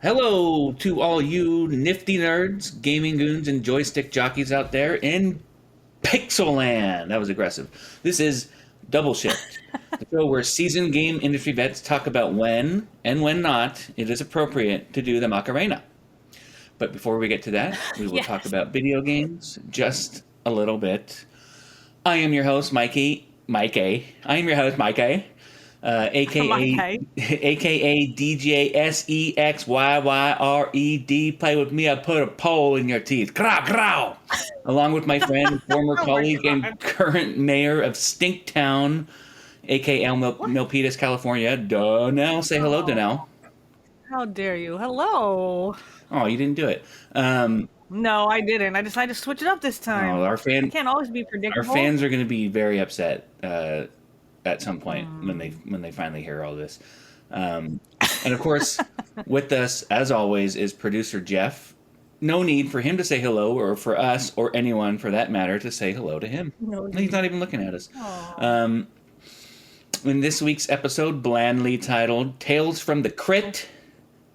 Hello to all you nifty nerds, gaming goons, and joystick jockeys out there in Pixelland. That was aggressive. This is Double Shift, the show where seasoned game industry vets talk about when and when not it is appropriate to do the Macarena. But before we get to that, we will talk Yes. about video games just a little bit. I am your host, Mikey. I am your host, Mikey. Mikey. AKA DJ SEXYYRED. Play with me, I put a pole in your teeth. Grow, grow. Along with my friend, former colleague, and current mayor of Stinktown, AKA Milpitas, California, Donnell. Say hello, Donnell. How dare you? Hello. Oh, you didn't do it. No, I didn't. I decided to switch it up this time. Our I can't always be predictable. Our fans are going to be very upset at some point when they finally hear all this. And of course, with us, as always, is producer Jeff. No need for him to say hello, or for us, or anyone for that matter, to say hello to him. No He's not even looking at us. Aw. In this week's episode, blandly titled "Tales from the Crit."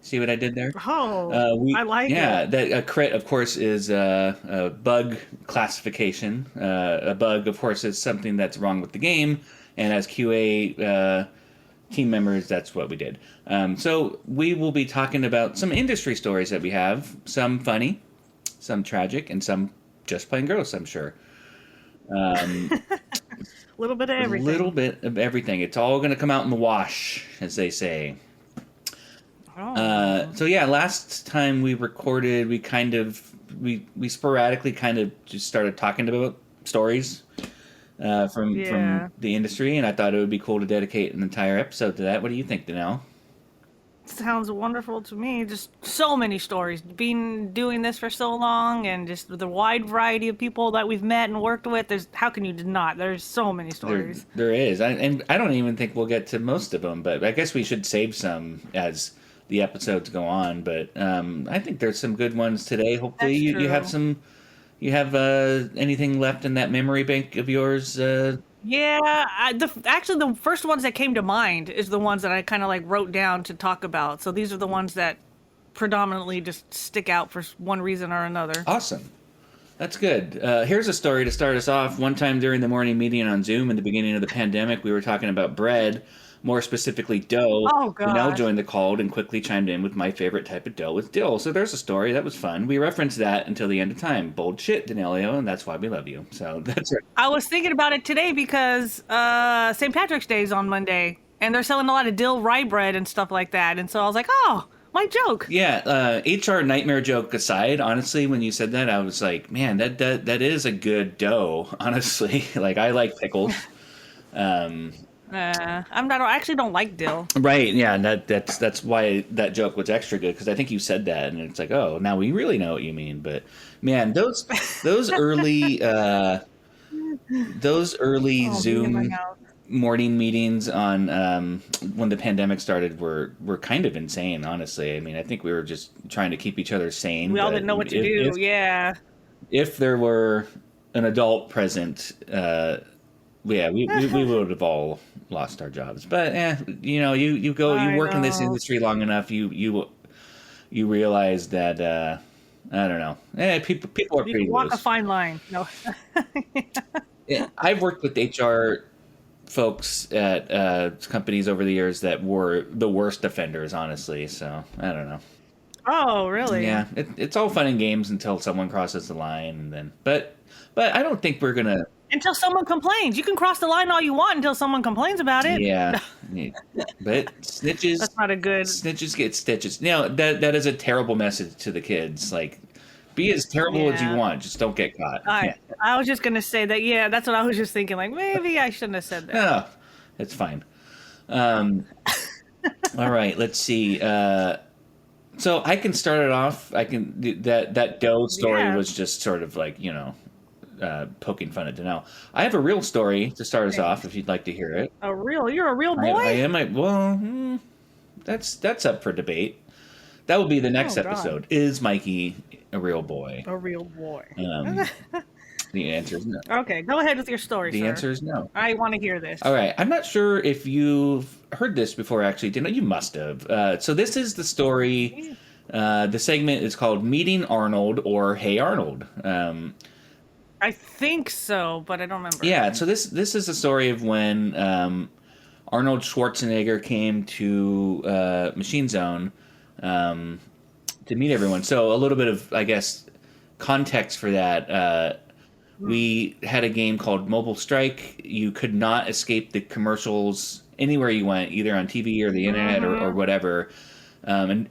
See what I did there? Oh, I like it. it. A crit, of course, is a bug classification. A bug, of course, is something that's wrong with the game, and as QA team members, that's what we did. So we will be talking about some industry stories that we have, some funny, some tragic, and some just plain gross, I'm sure. A little bit of everything. A little bit of everything. It's all going to come out in the wash, as they say. So yeah, last time we recorded, we sporadically kind of just started talking about stories from the industry, and I thought it would be cool to dedicate an entire episode to that. What do you think, Danelle? Sounds wonderful to me. Just so many stories. Doing this for so long, and just the wide variety of people that we've met and worked with. How can you not? There's so many stories. There is, and I don't even think we'll get to most of them, but I guess we should save some as the episodes go on. But I think there's some good ones today. Hopefully you have some. You have anything left in that memory bank of yours? Yeah, actually the first ones that came to mind is the ones that I kind of like wrote down to talk about. So these are the ones that predominantly just stick out for one reason or another. Awesome. That's good. Here's a story to start us off. One time during the morning meeting on Zoom in the beginning of the pandemic, we were talking about bread. More specifically, dough. Oh, God. Danelle joined the call and quickly chimed in with my favorite type of dough with dill. So there's a story. That was fun. We referenced that until the end of time. Bold shit, Danelio, and that's why we love you. So that's it. I was thinking about it today because St. Patrick's Day is on Monday, and they're selling a lot of dill rye bread and stuff like that. And so I was like, oh, my joke. Yeah, HR nightmare joke aside, honestly, when you said that, I was like, man, that is a good dough, honestly. Like, I like pickles. I actually don't like dill. Right, yeah, and that's why that joke was extra good, because I think you said that, and it's like, oh, now we really know what you mean. But man, those early Zoom morning meetings on when the pandemic started were kind of insane, honestly. I mean, I think we were just trying to keep each other sane. We all didn't know what to do. Yeah. If there were an adult present, we would have all lost our jobs. But you work in this industry long enough, you realize that I don't know. People are pretty You walk loose. a fine line. No. Yeah, I've worked with HR folks at companies over the years that were the worst offenders, honestly. So I don't know. Oh, really? Yeah, it's all fun and games until someone crosses the line, and then but I don't think we're gonna. Until someone complains. You can cross the line all you want until someone complains about it. Yeah. But snitches... That's not a good... Snitches get stitches. That is a terrible message to the kids. Like, be as terrible as you want. Just don't get caught. I was just going to say that, yeah, that's what I was just thinking. Like, maybe I shouldn't have said that. No, it's fine. All right, let's see. So I can start it off. That dough story was just sort of like, poking fun at Danelle. I have a real story to start us off, if you'd like to hear it. You're a real boy? I am. That's up for debate. That will be the next episode. Is Mikey a real boy? A real boy. The answer is no. Okay, go ahead with your story, The answer is no. I want to hear this. All right. I'm not sure if you've heard this before, actually. You must have. So this is the story The segment is called Meeting Arnold or Hey Arnold. I think so, but I don't remember. Yeah, so this is the story of when Arnold Schwarzenegger came to Machine Zone to meet everyone. So a little bit of, I guess, context for that. We had a game called Mobile Strike. You could not escape the commercials anywhere you went, either on TV or the internet or whatever. And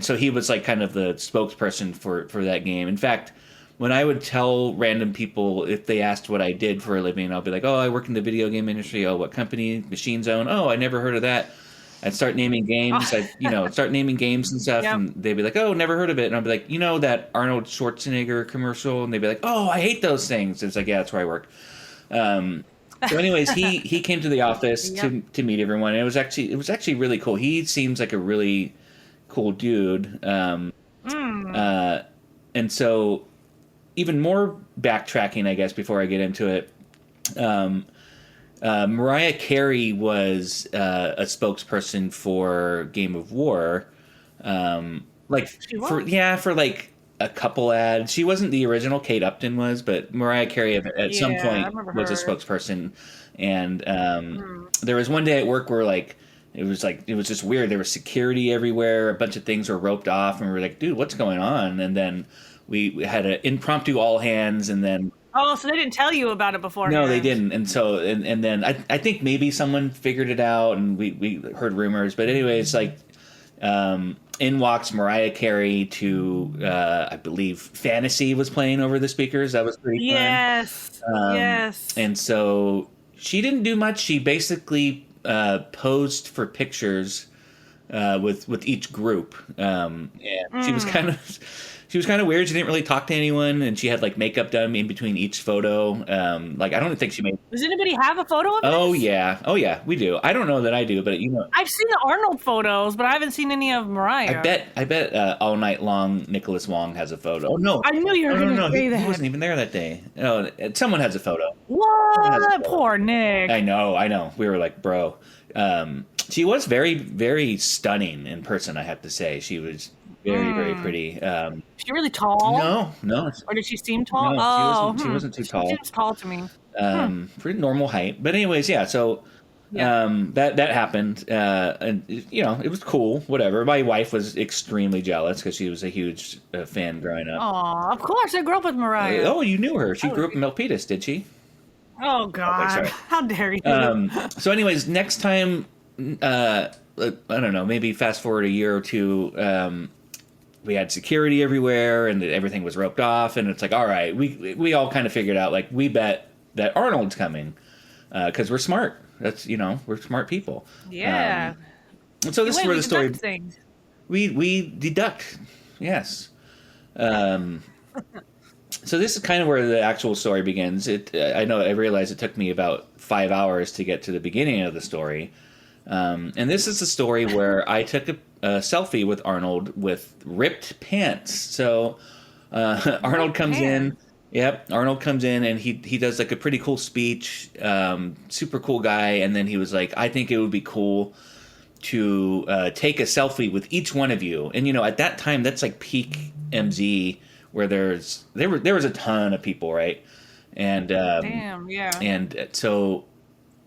so he was like kind of the spokesperson for that game. In fact, when I would tell random people if they asked what I did for a living, I'll be like, "Oh, I work in the video game industry." "Oh, what company?" "Machine Zone." "Oh, I never heard of that." I'd start naming games. Start naming games and stuff, and they'd be like, "Oh, never heard of it." And I'd be like, "You know that Arnold Schwarzenegger commercial?" And they'd be like, "Oh, I hate those things." It's like, "Yeah, that's where I work." So, anyways, he came to the office to meet everyone. And it was actually really cool. He seems like a really cool dude. And so, even more backtracking, I guess, before I get into it. Mariah Carey was a spokesperson for Game of War, for like a couple ads. She wasn't the original. Kate Upton was, but Mariah Carey at some point was a spokesperson. And there was one day at work where it was just weird. There was security everywhere. A bunch of things were roped off, and we were like, "Dude, what's going on?" And then we had an impromptu all hands, and then. Oh, so they didn't tell you about it before? No, they didn't. And so, and then I think maybe someone figured it out, and we heard rumors. But anyways, in walks Mariah Carey to, I believe, Fantasy was playing over the speakers. That was pretty fun. Yes. Yes. And so she didn't do much. She basically posed for pictures with each group. And she was kind of weird. She didn't really talk to anyone, and she had makeup done in between each photo. I don't think she made. Does anybody have a photo of this? Oh yeah, we do. I don't know that I do, but I've seen the Arnold photos, but I haven't seen any of Mariah. I bet All Night Long Nicholas Wong has a photo. Oh no, I knew you were going to say that. He wasn't even there that day. Oh, someone has a photo. What? Poor Nick. I know. We were like, bro. She was very, very stunning in person. I have to say, she was very, very pretty. She really tall? No. Or did she seem tall? No, she wasn't too tall. She seems tall to me. Pretty normal height. But anyways, yeah. So that happened, and it was cool. Whatever. My wife was extremely jealous because she was a huge fan growing up. Oh, of course. I grew up with Mariah. Oh, you knew her. She grew up in Milpitas, did she? Oh God! Okay, how dare you? So, anyways, next time, I don't know. Maybe fast forward a year or two. We had security everywhere, and everything was roped off. And it's like, all right, we all kind of figured out, we bet that Arnold's coming because we're smart. That's we're smart people. Yeah. And so this is where the story. We deduct, yes. So this is kind of where the actual story begins. I realize it took me about 5 hours to get to the beginning of the story. And this is the story where I took a selfie with Arnold with ripped pants. So Arnold comes in. Yep, Arnold comes in and he does a pretty cool speech. Super cool guy. And then he was like, "I think it would be cool to take a selfie with each one of you." And at that time, that's peak MZ, where there was a ton of people, right? And damn, yeah. And so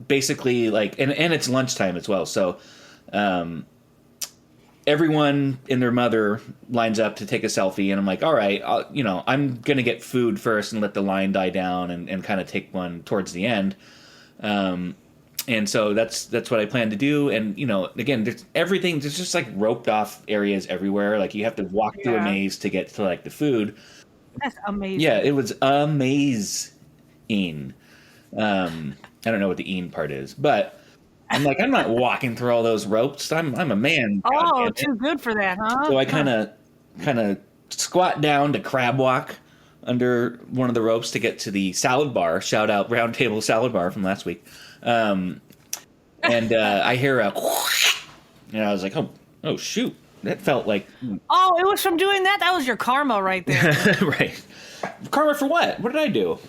basically, and it's lunchtime as well, so everyone and their mother lines up to take a selfie, and I'm like, all right, I'm gonna get food first and let the line die down and kind of take one towards the end. And so that's what I plan to do. And again, there's just roped off areas everywhere. You have to walk through a maze to get to the food. That's amazing. Yeah, it was amazing. I don't know what the "een" part is, but I'm not walking through all those ropes. I'm a man. Oh, too good for that, huh? So I kind of squat down to crab walk under one of the ropes to get to the salad bar. Shout out Round Table Salad Bar from last week. And I hear a, and I was like, oh shoot, that felt like. Oh, it was from doing that. That was your karma right there. Right. Karma for what? What did I do?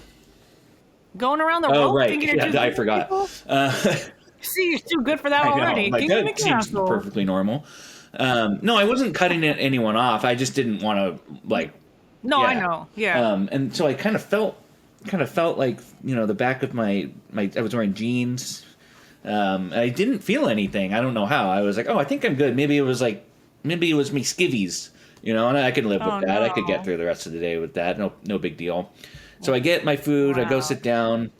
Going around the rope. Oh, right. Yeah, I forgot. See, you're too good for that already. That seems perfectly normal. No, I wasn't cutting anyone off. I just didn't want to like. No, I know. Yeah. And so I kind of felt like the back of my I was wearing jeans. I didn't feel anything. I don't know how. I was like, oh, I think I'm good. Maybe it was me skivvies, and I could live Oh with that. I could get no. through the rest of the day with that. No big deal. So I get my food. I go Wow. sit down.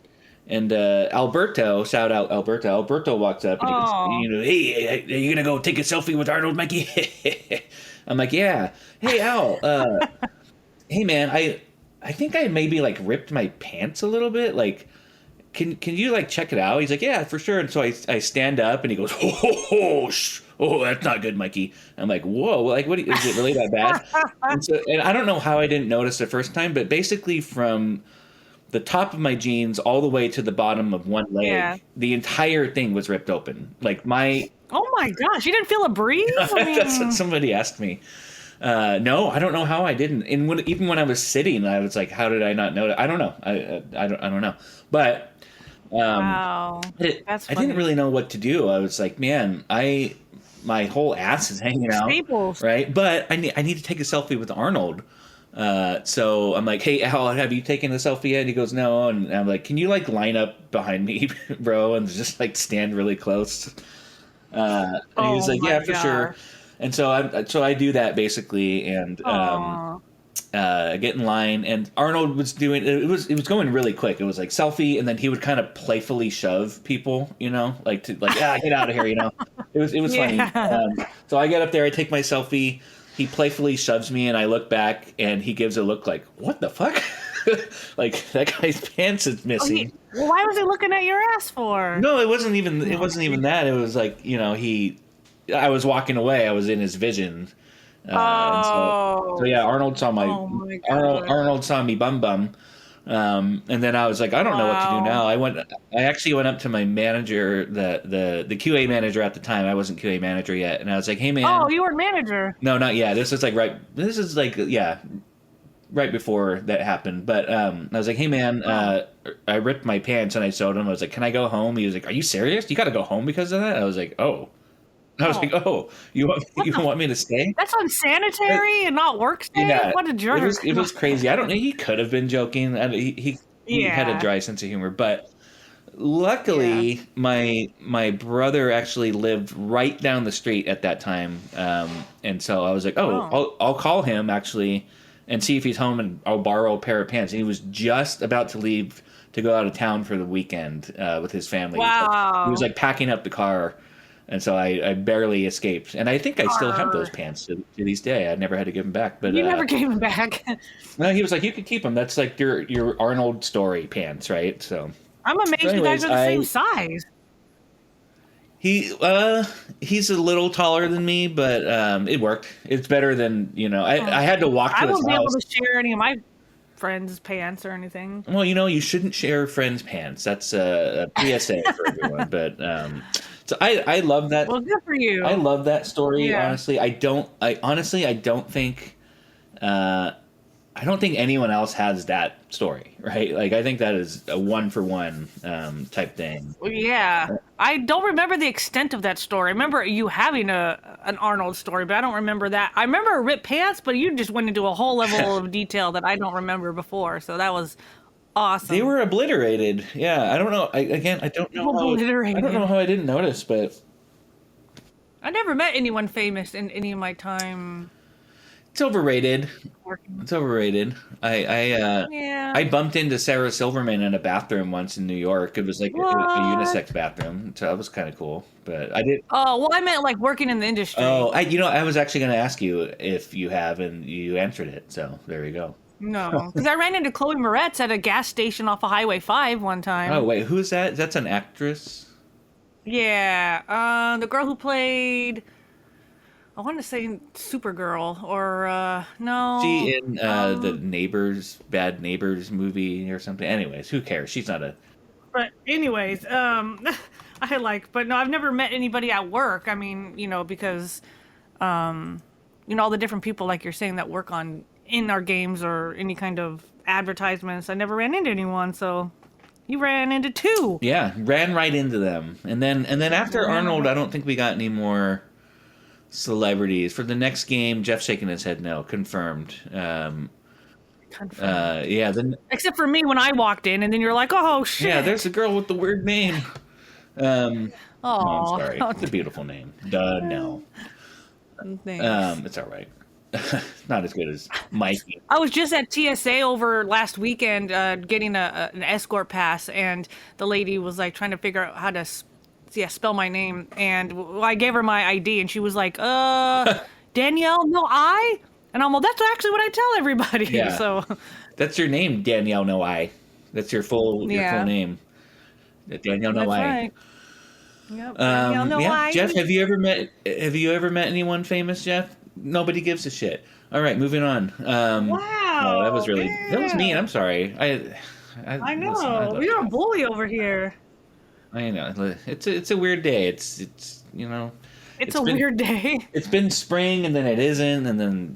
And Alberto, shout out Alberto. Alberto walks up and he goes, Oh. hey, are you gonna go take a selfie with Arnold, Mikey? I'm like, yeah. Hey, Al. Hey, man. I think I maybe like ripped my pants a little bit. Like, can you like check it out? He's like, yeah, for sure. And so I stand up and he goes, oh, that's not good, Mikey. I'm like, whoa, like is it really that bad? And I don't know how I didn't notice the first time, but basically from the top of my jeans all the way to the bottom of one Yeah. leg, the entire thing was ripped open. Like my, Oh my gosh, you didn't feel a breeze? I that's what mean, somebody asked me. No, I don't know how I didn't. And even when I was sitting, I was like, how did I not notice? I don't know. I don't know. But wow. That's I didn't funny. really know what to do. I was like, man, my whole ass is hanging out, Staples. right? But I need to take a selfie with Arnold. So I'm like, hey, Al, have you taken a selfie yet? And he goes, no. And I'm like, can you like line up behind me, bro, and just like stand really close? And he was Oh like, my yeah, for sure. gosh. And so I do that basically, and Oh. get in line. And Arnold was doing it was going really quick. It was like selfie, and then he would kind of playfully shove people, like to like get out of here, It was funny. Yeah. So I get up there, I take my selfie. He playfully shoves me, and I look back, and he gives a look like, "What the fuck?" Like that guy's pants is Oh, missing. well, why was he looking at your ass for? No, it wasn't even. It No. wasn't even that. It was like he. I was walking away. I was in his vision, and so Oh. yeah. Arnold saw my Oh my Arnold. gosh. Arnold saw me bum bum. And then I was like, I don't know what to do Wow. now. I actually went up to my manager, the QA manager at the time. I wasn't QA manager yet, and I was like, hey Oh, man, you were manager. no, not yet. This is like yeah, right before that happened. But I was like, hey man, Oh. I ripped my pants and I sewed them. I was like, can I go home? He was like, are you serious? You got to go home because of that? I was like, oh. I was like, Oh. oh, you want What you the? want me to stay? That's unsanitary and not work safe. Yeah, What a it jerk. was it was crazy. I don't know. He could have been joking. And he had a Yeah. dry sense of humor, but Yeah. luckily my brother actually lived right down the street at that time, and so I was like, oh, Oh. I'll call him actually and see if he's home, and I'll borrow a pair of pants. And he was just about to leave to go out of town for the weekend with his family. He was Wow. like packing up the car. And so I barely escaped, and I think I still have those Arr. pants to this day. I never had to give them back, but You never gave him back. no, he was like, "You could keep them. That's like your Arnold story pants, right?" I'm So amazed you guys anyways, are the same size. he he's a little taller than me, but it worked. It's better than I had to walk I to his won't be able house. to share any of my friends' pants or anything. Well, you shouldn't share friends' pants. That's a PSA for everyone. But so I love that. Well, good for you. I love that story. Yeah. Honestly, I don't think. I don't think anyone else has that story, right? Like, I think that is a one for one type thing. Well, yeah. I don't remember the extent of that story. I remember you having an Arnold story, but I don't remember that. I remember ripped pants, but you just went into a whole level of detail that I don't remember before. So that was awesome. They were obliterated. Yeah, I don't know. I don't know how. I don't know how I didn't notice, but I never met anyone famous in any of my time it's overrated. working. It's overrated. Yeah. I bumped into Sarah Silverman in a bathroom once in New York. It was like a What? unisex bathroom, so that was kind of cool. But I did. Oh, well, I meant like working in the industry. Oh, I was actually going to ask you if you have, and you answered it. So there you go. No, because I ran into Chloe Moretz at a gas station off of Highway 5 one time. Oh wait, who's that? That's an actress. Yeah, the girl who played, I want to say Supergirl, or no. She in the Bad Neighbors movie or something. Anyways, who cares? She's not a. But anyways, but no, I've never met anybody at work. I mean, because, all the different people, like you're saying, that work in our games or any kind of advertisements. I never ran into anyone, so you ran into two. Yeah, ran right into them, and then after Arnold, I don't think we got any more celebrities for the next game. Jeff's shaking his head no. Confirmed. Confirmed. Yeah. Then Except for me when I walked in, and then you're like, oh shit. yeah, there's a girl with the weird name. No, I'm Oh, sorry. It's a beautiful name. Duh, no. thanks. It's all right. Not as good as Mikey. I was just at TSA over last weekend getting an escort pass, and the lady was like trying to figure out how to spell my name, and I gave her my ID, and she was like, Danielle, no I? And I'm like, that's actually what I tell everybody. Yeah. So That's your name, Danielle No I. That's your full name. Danielle No that's I. right. Yep. Danielle, no yeah, I. Jeff, have you ever met anyone famous, Jeff? Nobody gives a shit. All right, moving on. Wow. Oh, that was mean. I'm sorry. I know. Listen, You're a bully over here. I know. It's a weird day. It's It's a weird day. It's been spring and then it isn't, and then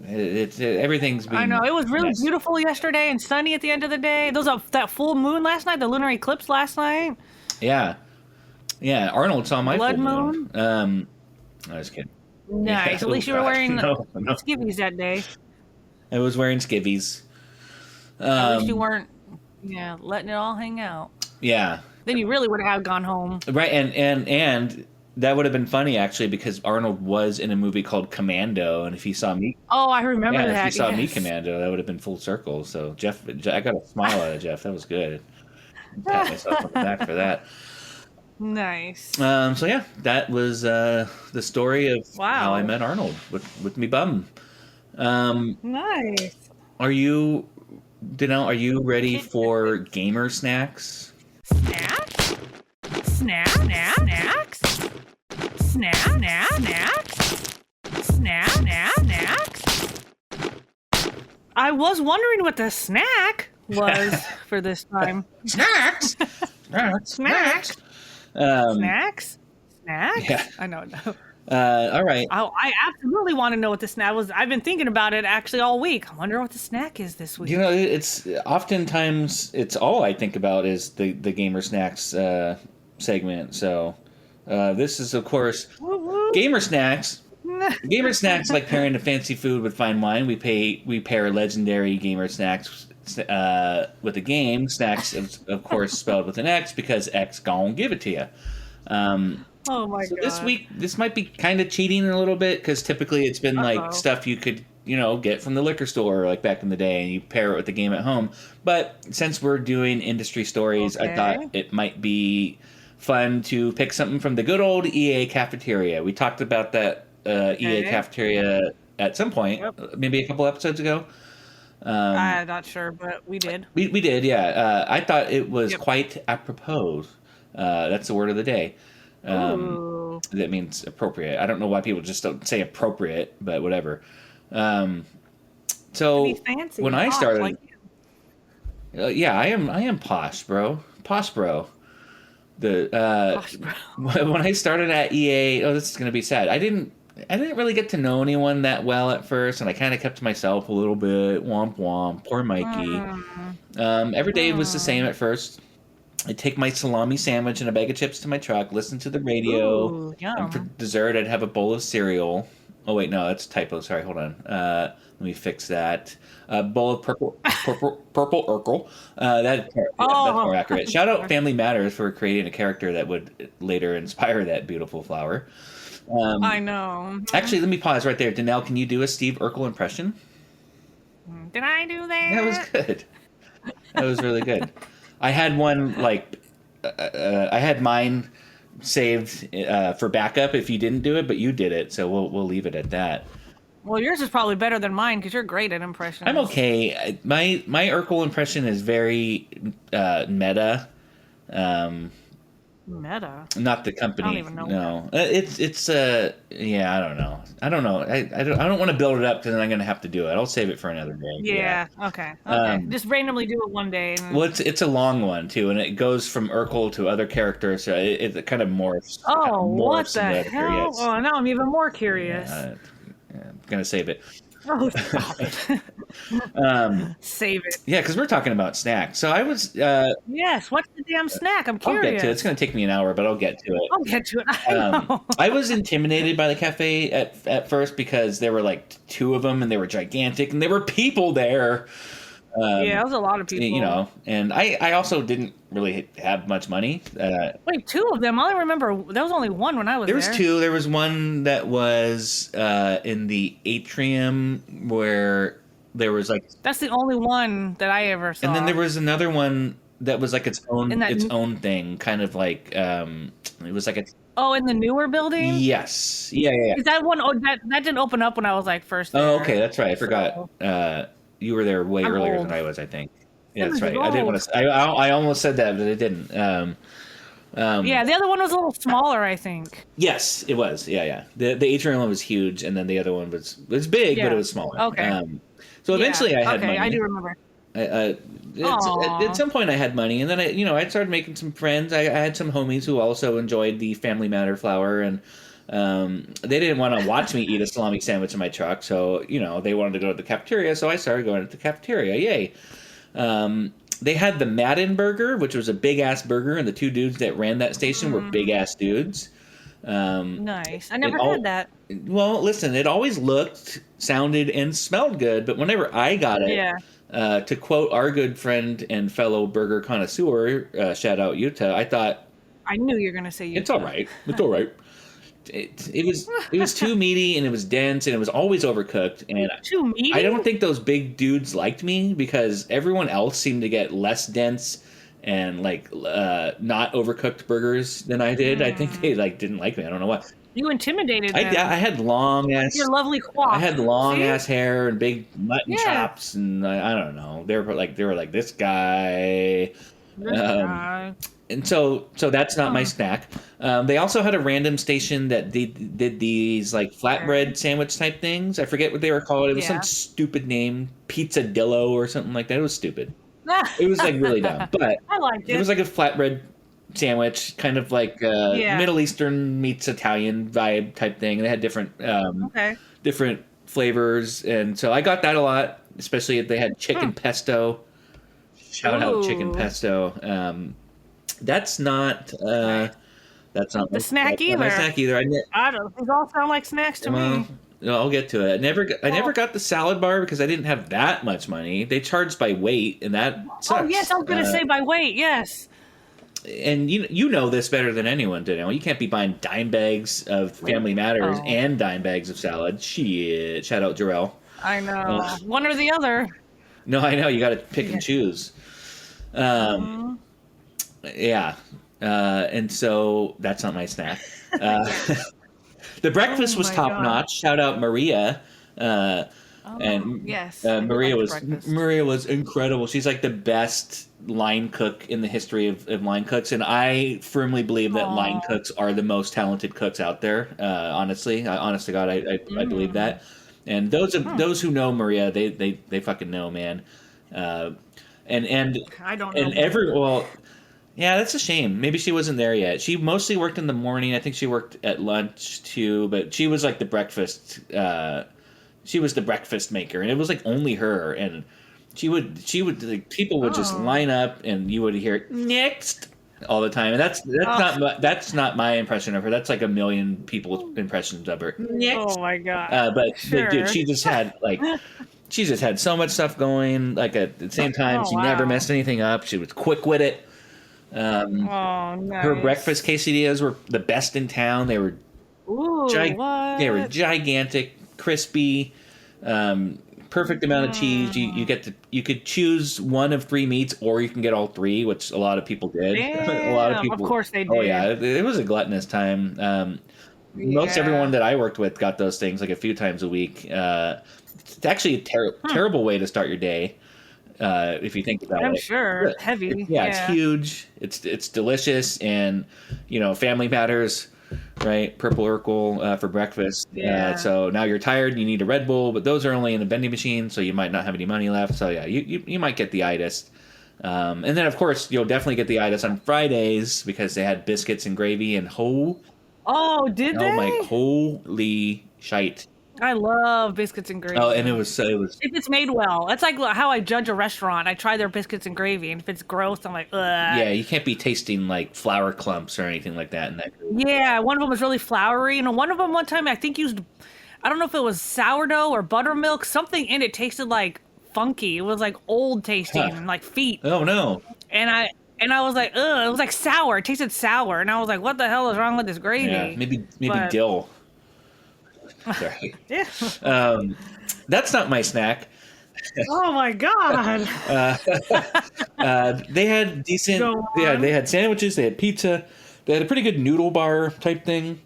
everything's been. I know. It was really beautiful yesterday and sunny at the end of the day. That full moon last night, the lunar eclipse last night. Yeah. Yeah, Arnold saw my Blood full moon. I was kidding. Nice. Yeah, At least you were wearing skivvies that day. I was wearing skivvies. At least you weren't, letting it all hang out. Yeah. Then you really would have gone home. Right, and that would have been funny actually because Arnold was in a movie called Commando, and if he saw me, oh, I remember that. if he saw me Commando, that would have been full circle. So Jeff, I got a smile out of Jeff. That was good. Pat myself on the back for that. Nice. So yeah, that was the story of how I met Arnold with me bum. Nice. Are you ready for gamer snacks? Snacks? Snacks? I was wondering what the snack was for this time. Snacks? Snacks? Snacks? Yeah. I know. All right. I absolutely want to know what the snack was. I've been thinking about it actually all week. I wonder what the snack is this week. It's oftentimes it's all I think about is the gamer snacks segment. So this is of course gamer snacks. Gamer snacks like pairing a fancy food with fine wine. We pair legendary gamer snacks with a game. Snacks, of course, spelled with an X because X gon' give it to you. Oh my god! This week, this might be kind of cheating a little bit because typically it's been like stuff you could get from the liquor store like back in the day, and you pair it with the game at home. But since we're doing industry stories, I thought it might be fun to pick something from the good old EA cafeteria. We talked about that EA cafeteria at some point, maybe a couple episodes ago. I'm not sure, but we did. We did, yeah. I thought it was quite apropos. That's the word of the day. That means appropriate. I don't know why people just don't say appropriate, but whatever. So fancy, when I started, I am posh, bro. Posh, bro. Posh, bro. When I started at EA, this is gonna be sad. I didn't really get to know anyone that well at first, and I kind of kept to myself a little bit. Womp womp. Poor Mikey. Every day was the same at first. I'd take my salami sandwich and a bag of chips to my truck, listen to the radio. Ooh, and for dessert, I'd have a bowl of cereal. Oh, wait, no, that's a typo. Sorry, hold on. Let me fix that. A bowl of purple Urkel. That's more accurate. Shout out Family Matters for creating a character that would later inspire that beautiful flower. I know. Actually, let me pause right there. Danelle, can you do a Steve Urkel impression? Did I do that? That was good. That was really good. I had one I had mine saved for backup if you didn't do it, but you did it, so we'll leave it at that. Well, yours is probably better than mine because you're great at impressions. I'm okay. My Urkel impression is very meta. Meta. Not the company. I don't even know. No, it's I don't know. I don't want to build it up because then I'm gonna have to do it. I'll save it for another day. Yeah. Okay. Just randomly do it one day. And... Well, it's a long one too, and it goes from Urkel to other characters. So it kind of morphs. Oh, what the hell? Oh, now I'm even more curious. I'm gonna save it. Oh, stop it. Save it. Yeah, because we're talking about snacks. So I was, Yes. What's the damn snack? I'm I'll get to it. It's curious. going to take me an hour, but I'll get to it. I'll get to it. I know. I was intimidated by the cafe at first because there were like two of them and they were gigantic and there were people there. Yeah, it was a lot of people. You know, and I also didn't really have much money. Wait, two of them? I only remember there was only one when I was There was there. two. There was one that was in the atrium where there was like, That's the only one that I ever saw. and then there was another one that was like its In that own thing, kind of like it was like a Oh, in the newer building? yes, yeah. Is that one? Oh, that didn't open up when I was like first there. Oh, okay, that's right. I forgot. You were there way I'm earlier old. than I was, I think. Yeah, that's This is right. I didn't want old. to. I almost said that, but I didn't. Yeah, the other one was a little smaller, I think. Yes, it was. Yeah. The atrium one was huge, and then the other one was big, but Yeah. it was smaller. Okay. So eventually, Yeah. I had Okay, money. I do remember. At some point, I had money, and then I started making some friends. I had some homies who also enjoyed the Family Matter flour, and they didn't want to watch me eat a salami sandwich in my truck, so they wanted to go to the cafeteria. So I started going to the cafeteria. Yay! They had the Madden burger, which was a big ass burger, and the two dudes that ran that station were big ass dudes. Nice. I never had that. Well, listen, it always looked, sounded, and smelled good, but whenever I got it, to quote our good friend and fellow burger connoisseur, shout out Utah, I thought, I knew you were gonna say it's all right. It's all right. It was too meaty and it was dense and it was always overcooked, and too meaty. I don't think those big dudes liked me because everyone else seemed to get less dense and not overcooked burgers than I did. I think they didn't like me. I don't know what. You intimidated them. I had long ass. Your lovely coif. I had long See? ass hair and big mutton Yeah. chops, and I don't know. They were like this guy. This guy. And so that's not my snack. They also had a random station that did these like flatbread sandwich type things. I forget what they were called. It was some stupid name, Pizzadillo or something like that. It was stupid. It was like really dumb, but I liked it. it was like a flatbread sandwich, kind of like Middle Eastern meets Italian vibe type thing. They had different flavors, and so I got that a lot, especially if they had chicken pesto. Shout out chicken pesto. That's not the snack either. My snack either. I don't. These all sound like snacks to me. I'll get to it. I never got the salad bar because I didn't have that much money. They charged by weight, and that sucks. Oh yes, I was gonna say by weight. Yes. And you know this better than anyone, Danielle. You can't be buying dime bags of Family Matters and dime bags of salad. Shit. Shout out Jarrell. I know. One or the other. No, I know. You got to pick and choose. Yeah. And so that's not my snack. The breakfast was top notch. Shout out Maria. Yes. Maria was incredible. She's like the best line cook in the history of line cooks, and I firmly believe that line cooks are the most talented cooks out there. Honestly, honest to God, I believe that. And those who know Maria, they fucking know, man. And I don't know. And yeah, that's a shame. Maybe she wasn't there yet. She mostly worked in the morning. I think she worked at lunch too, but she was like the breakfast. She was the breakfast maker, and it was like only her. And she would like, people would just line up, and you would hear next all the time. And that's not my impression of her. That's like a million people's impressions of her. Next. Oh my god! But dude, she just had so much stuff going. Like at the same time, she never messed anything up. She was quick with it. Nice. Her breakfast quesadillas were the best in town. They were they were gigantic, crispy, perfect amount of cheese. You could choose one of three meats, or you can get all three, which a lot of people did. Damn, a lot of people, of course they did. Oh yeah, it was a gluttonous time. Most everyone that I worked with got those things like a few times a week. It's actually a terrible way to start your day. If you think about it, I'm sure. Heavy. Yeah, it's huge. It's delicious, and Family Matters, right? Purple Urkel for breakfast. Yeah. So now you're tired, you need a Red Bull, but those are only in a vending machine, so you might not have any money left. So yeah, you might get the itis. And then of course you'll definitely get the itis on Fridays because they had biscuits and gravy and Oh, did they? my holy shite. I love biscuits and gravy. Oh, and it was. If it's made well. That's like how I judge a restaurant. I try their biscuits and gravy, and if it's gross, I'm like, ugh. Yeah, you can't be tasting like flour clumps or anything like that in that. Yeah, one of them was really floury, and one of them one time I think used, I don't know if it was sourdough or buttermilk. Something in it tasted like funky. It was like old tasting, Huh. like feet. Oh no. And I was like, ugh, it was like sour. It tasted sour, and I was like, what the hell is wrong with this gravy? Yeah, maybe But- dill. Sorry. Yeah. That's not my snack. Oh my god. They had decent. Go Yeah, on. they had sandwiches. They had pizza. They had a pretty good noodle bar type thing.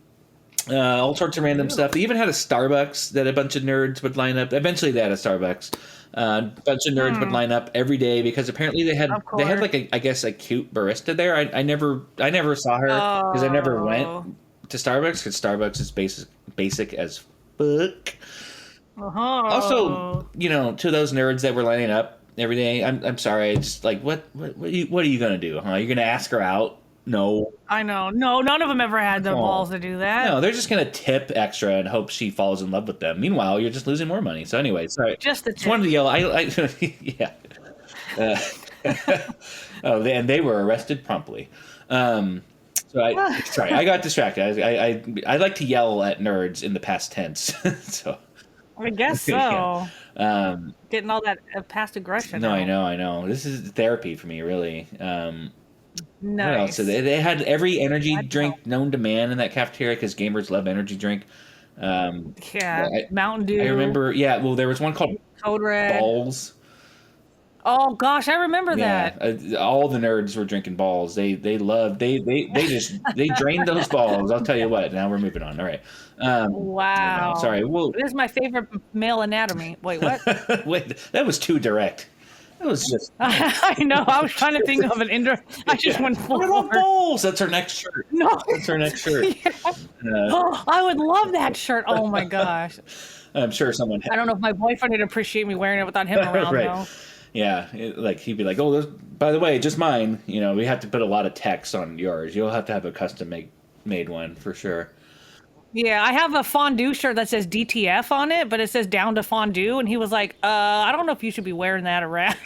All sorts of random stuff. They even had a Starbucks that a bunch of nerds would line up. Eventually, they had a Starbucks. A bunch of nerds would line up every day because apparently they had Of like I guess a cute barista there. I never saw her because I never went to Starbucks because Starbucks is basic as fuck. Uh-huh. Also, to those nerds that were lining up every day, I'm sorry. I just like what are you gonna do? Huh? You're gonna ask her out? No. I know. No, none of them ever had the Oh. balls to do that. No, they're just gonna tip extra and hope she falls in love with them. Meanwhile, you're just losing more money. So anyway, sorry. Just the Just wanted to yell. Yeah. And they were arrested promptly. So I got distracted. I like to yell at nerds in the past tense. So I guess so. Yeah. Getting all that past aggression. No, out. I know. This is therapy for me, really. What else? Nice. So they had every energy drink known to man in that cafeteria because gamers love energy drink. Yeah, Mountain Dew. I remember. Yeah, well, there was one called Code Red. Balls. Oh gosh, I remember that. All the nerds were drinking balls. They drained those balls. I'll tell you what. Now we're moving on. All right. Wow. Sorry. Well, This is my favorite male anatomy. Wait, what? wait, that was too direct. That was just. I know. I was trying to think of an indoor. I just went full. What about balls? That's our next shirt. No. That's our next shirt. Oh, I would love that shirt. Oh my gosh. I'm sure someone. I don't know if my boyfriend would appreciate me wearing it without him around Right. though. Yeah, he'd be like, "Oh, by the way, just mine. We have to put a lot of text on yours. You'll have to have a custom made one for sure." Yeah, I have a fondue shirt that says DTF on it, but it says down to fondue, and he was like, I don't know if you should be wearing that around.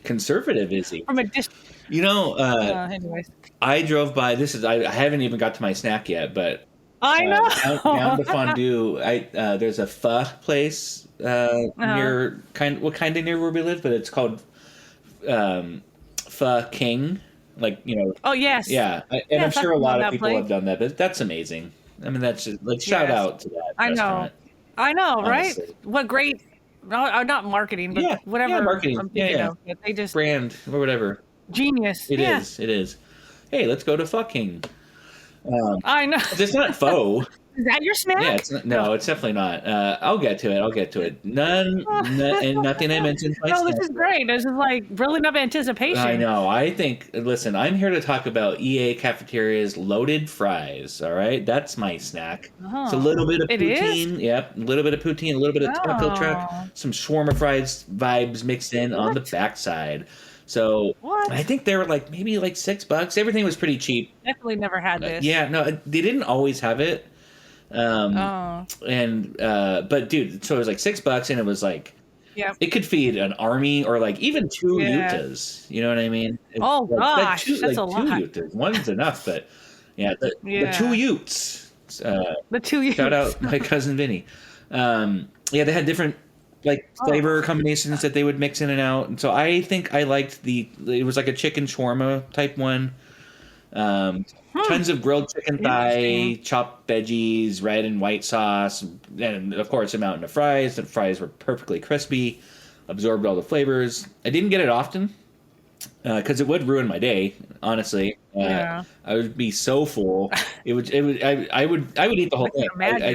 Conservative, is he? From a distance. Anyways. I drove by. I haven't even got to my snack yet, but I know. down to fondue. There's a pho place near near where we live, but it's called Pho King. Oh yes. Yeah, and I'm sure a lot of people have done that, but that's amazing. I mean, that's just shout out to that. I know, right? Honestly. What great, not marketing, but whatever. Yeah, marketing. I'm thinking of. They just brand or whatever. genius. It is. Hey, let's go to fucking. I know. It's not faux. Is that your snack? Yeah, it's definitely not. I'll get to it. And nothing I mentioned. No, this is great. This is like building up anticipation. I know. Listen, I'm here to talk about EA Cafeteria's loaded fries. All right, that's my snack. It's a little bit of poutine. Yep, a little bit of poutine, a little bit of taco truck, some shawarma fries vibes mixed in on the backside. So I think they were maybe $6. Everything was pretty cheap. Definitely never had this. Yeah, no, they didn't always have it. But dude, so it was $6 and it was it could feed an army or even two Utahs. You know what I mean? Oh gosh, that's a lot. 2 Utahs. One's enough, but the 2 Utes. The 2 Utes. Shout out my cousin Vinny. They had different flavor combinations that they would mix in and out, and so I think I liked it was like a chicken shawarma type one. Tons of grilled chicken thigh, chopped veggies, red and white sauce, and of course a mountain of fries. The fries were perfectly crispy, absorbed all the flavors. I didn't get it often because it would ruin my day. Honestly, I would be so full. I would eat the whole thing. I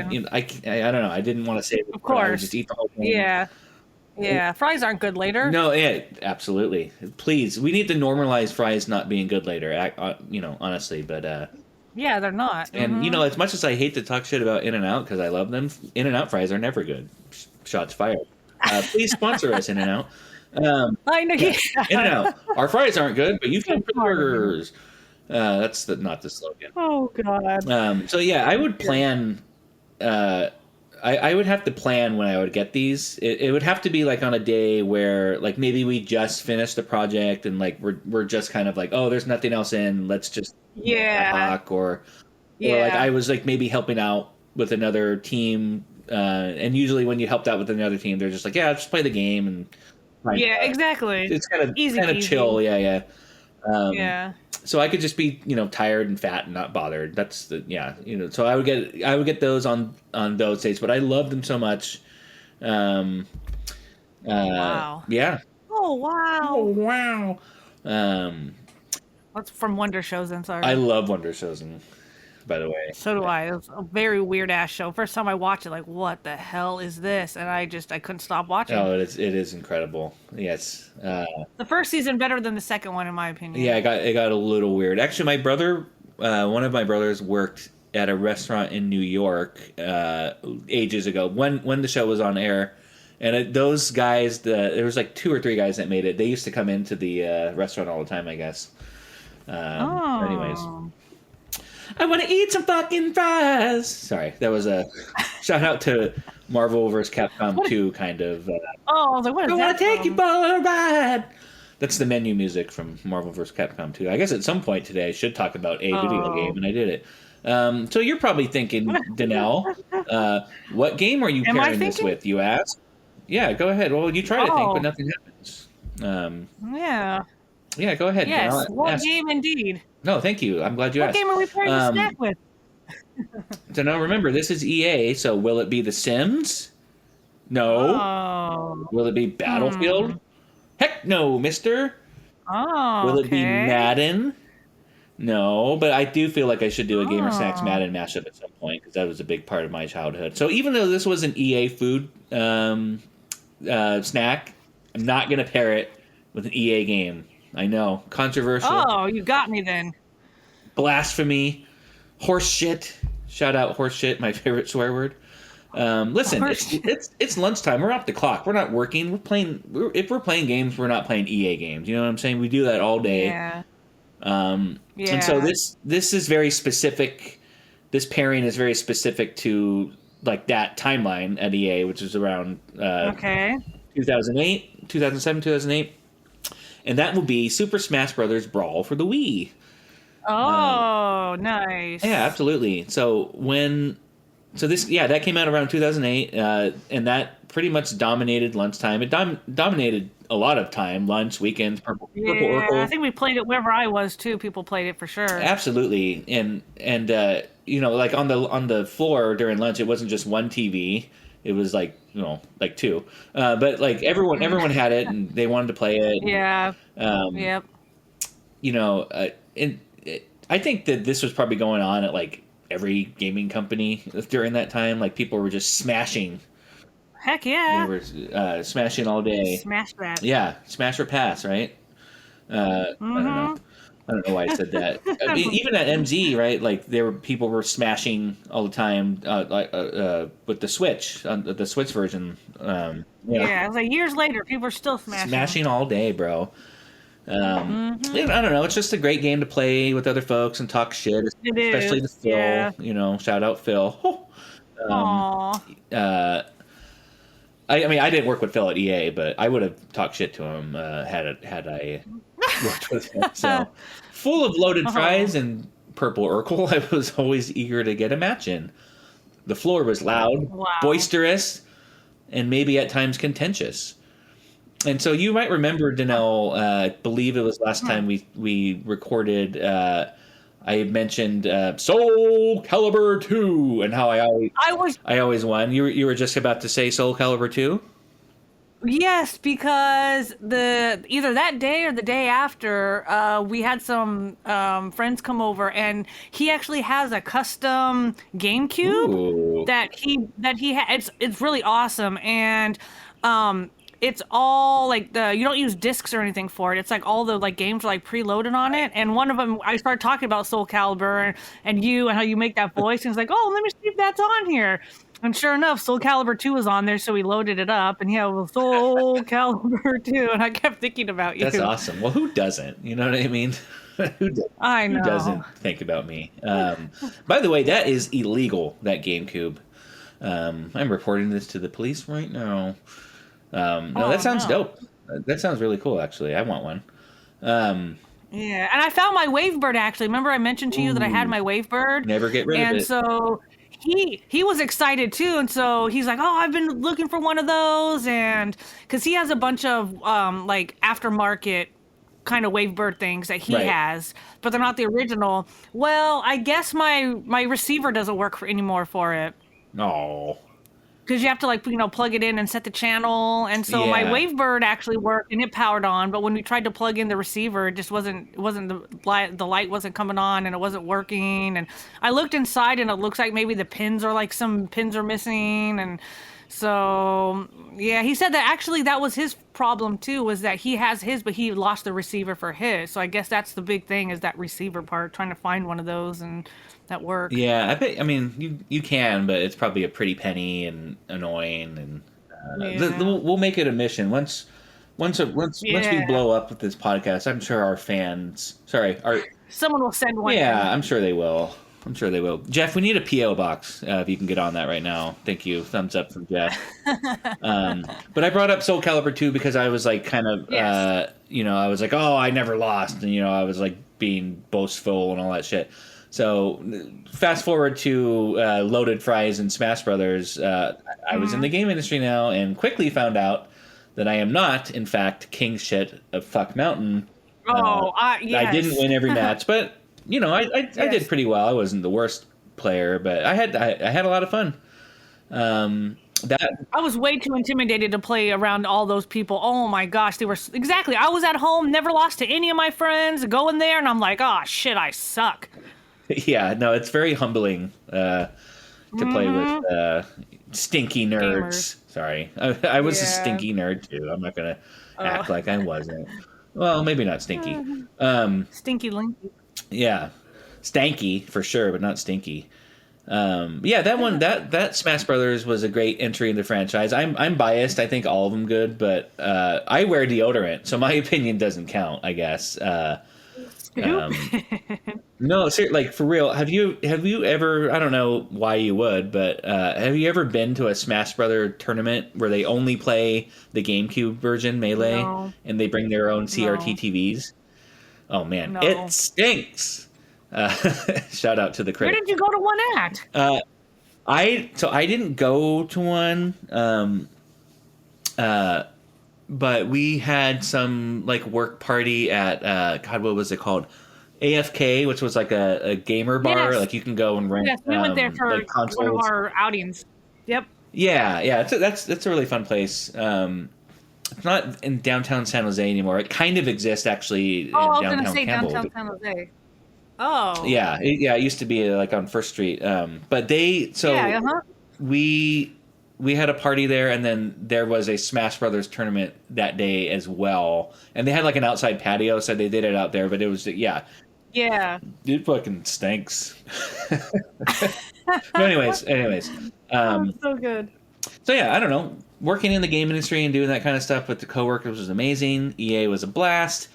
don't know. I didn't want to save it. Of course, I would just eat the whole thing. Yeah, fries aren't good later. No, yeah, absolutely. Please, we need to normalize fries not being good later. Honestly, but yeah, they're not. And as much as I hate to talk shit about In-N-Out because I love them, In-N-Out fries are never good. Shots fired. Please sponsor us, In-N-Out. I know. Yeah. In-N-Out. Our fries aren't good, but you can put burgers. That's not the slogan. Oh God. So yeah, I would plan. I would have to plan when I would get these. It would have to be like on a day where like maybe we just finished the project and like we're just kind of like, oh, there's nothing else in. Let's just ad Yeah. hoc or like Yeah. I was like maybe helping out with another team. And usually when you helped out with another team, they're just like, yeah, just play the game and Yeah, exactly. it's Easy kind of peasy. chill. Yeah. Yeah. So I could just be, tired and fat and not bothered. That's so I would get those on those days, but I loved them so much. Um, Wow. yeah. Oh, wow. Oh wow. That's from Wonder Shows, I'm sorry. I love Wonder Chosen, by the way. So do I. It was a very weird ass show. First time I watched it, like, what the hell is this? And I couldn't stop watching. Oh, it is incredible. Yes. The first season better than the second one, in my opinion. Yeah, it got a little weird. Actually, my brother, one of my brothers, worked at a restaurant in New York ages ago when the show was on air, and those guys, there was like 2 or 3 guys that made it. They used to come into the restaurant all the time, I guess. Anyways, I want to eat some fucking fries. Sorry, that was a shout out to Marvel vs. Capcom 2 kind of. Oh, I was like, what is I that? want to take from? you for a ride. That's the menu music from Marvel vs. Capcom 2. I guess at some point today I should talk about a video game, and I did it. So you're probably thinking, Danelle, what game are you Am I pairing this thinking? with? You ask. Yeah, go ahead. Well, you try to think, but Oh. nothing happens. Yeah. Yeah, go ahead. Yes. Danelle, What ask. game indeed? No, thank you. I'm glad you What asked. game are we pairing the snack with? So now remember, this is EA, so will it be The Sims? No. Oh. Will it be Battlefield? Heck no, mister. Oh. Will it be okay. Madden? No, but I do feel like I should do a Gamer Snacks Madden mashup at some point because that was a big part of my childhood. So even though this was an EA food snack, I'm not going to pair it with an EA game. I know. Controversial. Oh, you got me then. Blasphemy. Horse shit. Shout out horse shit, my favorite swear word. Listen, Horse it's lunchtime. We're off the clock. We're not working. If we're playing games, we're not playing EA games. You know what I'm saying? We do that all day. Yeah. And so this is very specific. This pairing is very specific to like that timeline at EA, which is around 2008, 2007, 2008. And that will be Super Smash Brothers Brawl for the Wii. Oh, nice. Yeah, absolutely. So that came out around 2008, and that pretty much dominated lunchtime. It dominated a lot of time, lunch, weekends, Purple Urkel. I think we played it wherever I was too. People played it for sure. Absolutely, and like on the floor during lunch, it wasn't just one TV. It was like 2, but like everyone had it and they wanted to play it. Yeah. Yep. I think that this was probably going on at like every gaming company during that time. Like people were just smashing. Heck yeah. They were smashing all day. Smash that. Yeah, smash or pass, right? I don't know why I said that. I mean, even at MZ, right? Like people were smashing all the time, with the Switch, the Switch version. Yeah, it was like years later, people are still smashing all day, bro. I don't know. It's just a great game to play with other folks and talk shit, especially to Phil. Yeah. Shout out Phil. Aww. I mean, I didn't work with Phil at EA, but I would have talked shit to him had I worked with him. So, full of loaded fries and Purple Urkel, I was always eager to get a match in. The floor was loud, boisterous, and maybe at times contentious. And so you might remember, Danelle, I believe it was last time we recorded, I had mentioned Soul Calibur 2 and how I always won. You were just about to say Soul Calibur 2? Yes, because either that day or the day after, we had some friends come over, and he actually has a custom GameCube that he had. It's really awesome, and it's all like you don't use discs or anything for it. It's like all the like games are like preloaded on it. And one of them, I started talking about Soul Calibur and how you make that voice. And it's like, oh, let me see if that's on here. And sure enough, Soul Calibur 2 was on there, so we loaded it up. And well, Soul Calibur 2. And I kept thinking about you. That's awesome. Well, who doesn't? You know what I mean? I know. Who doesn't think about me? By the way, that is illegal, that GameCube. I'm reporting this to the police right now. No, that Oh sounds no. dope. That sounds really cool, actually. I want one. Um, Yeah, and I found my wave bird actually. Remember I mentioned to you that I had ooh, my wave bird, never get rid of and it. so he was excited too, and so he's like, "Oh, I've been looking for one of those," and because he has a bunch of like aftermarket kind of wave bird things that he Right. has, but they're not the original. Well, I guess my receiver doesn't work anymore for it. Oh, Because you have to like plug it in and set the channel, and so my yeah. Wavebird actually worked and it powered on, but when we tried to plug in the receiver, it just wasn't the light wasn't coming on and it wasn't working. And I looked inside and it looks like maybe the pins are like some pins are missing, and so yeah, he said that actually that was his problem too, was that he has his, but he lost the receiver for his. So I guess that's the big thing is that receiver part, trying to find one of those and that work. Yeah, I bet. I mean, you can, but it's probably a pretty penny and annoying. And Yeah. we'll make it a mission once we Yeah. blow up with this podcast. I'm sure our fans, sorry, our Someone will send one in. yeah, I'm sure they will. I'm sure they will. Jeff, we need a PO box. If you can get on that right now, thank you. Thumbs up from Jeff. But I brought up Soul Calibur 2 because I was like kind of, Yes. I was like, oh, I never lost. And, I was like being boastful and all that shit. So fast forward to Loaded Fries and Smash Brothers. I was in the game industry now and quickly found out that I am not, in fact, king shit of Fuck Mountain. Uh, Oh, I didn't yes. win every match, but, I did Yes. pretty well. I wasn't the worst player, but I had a lot of fun. That I was way too intimidated to play around all those people. Oh my gosh, they were exactly. I was at home, never lost to any of my friends. Go in there, and I'm like, oh shit, I suck. Yeah, no, it's very humbling to play with stinky nerds. Gamers. Sorry, I was a Yeah. stinky nerd too. I'm not gonna act Uh, like I wasn't. Well, maybe not stinky. Um, Stinky Linky. yeah, stanky for sure, but not stinky. Yeah, that one, that Smash Brothers was a great entry in the franchise. I'm biased. I think all of them good, but I wear deodorant, so my opinion doesn't count. I guess. Um, No, like for real. Have you ever? I don't know why you would, but have you ever been to a Smash Brother tournament where they only play the GameCube version Melee No, and they bring their own CRT no, TVs? Oh man, it no. stinks. Uh, shout out to the Where critic. did you go to one at? I didn't go to one, but we had some like work party at God, what was it called? AFK, which was like a gamer bar. Yes, Like you can go and rent yes. We went there for like one of consoles. our outings. Yep. Yeah, yeah. That's a really fun place. It's not in downtown San Jose anymore. It kind of exists actually Oh, in I was gonna downtown say Campbell. downtown San Jose. Oh, Yeah, it used to be like on First Street. But yeah. Uh huh. we we had a party there, and then there was a Smash Brothers tournament that day as well. And they had like an outside patio, so they did it out there. But it was yeah, Yeah. it fucking stinks. But anyways, Oh, um, so good. so yeah, I don't know. Working in the game industry and doing that kind of stuff with the coworkers was amazing. EA was a blast.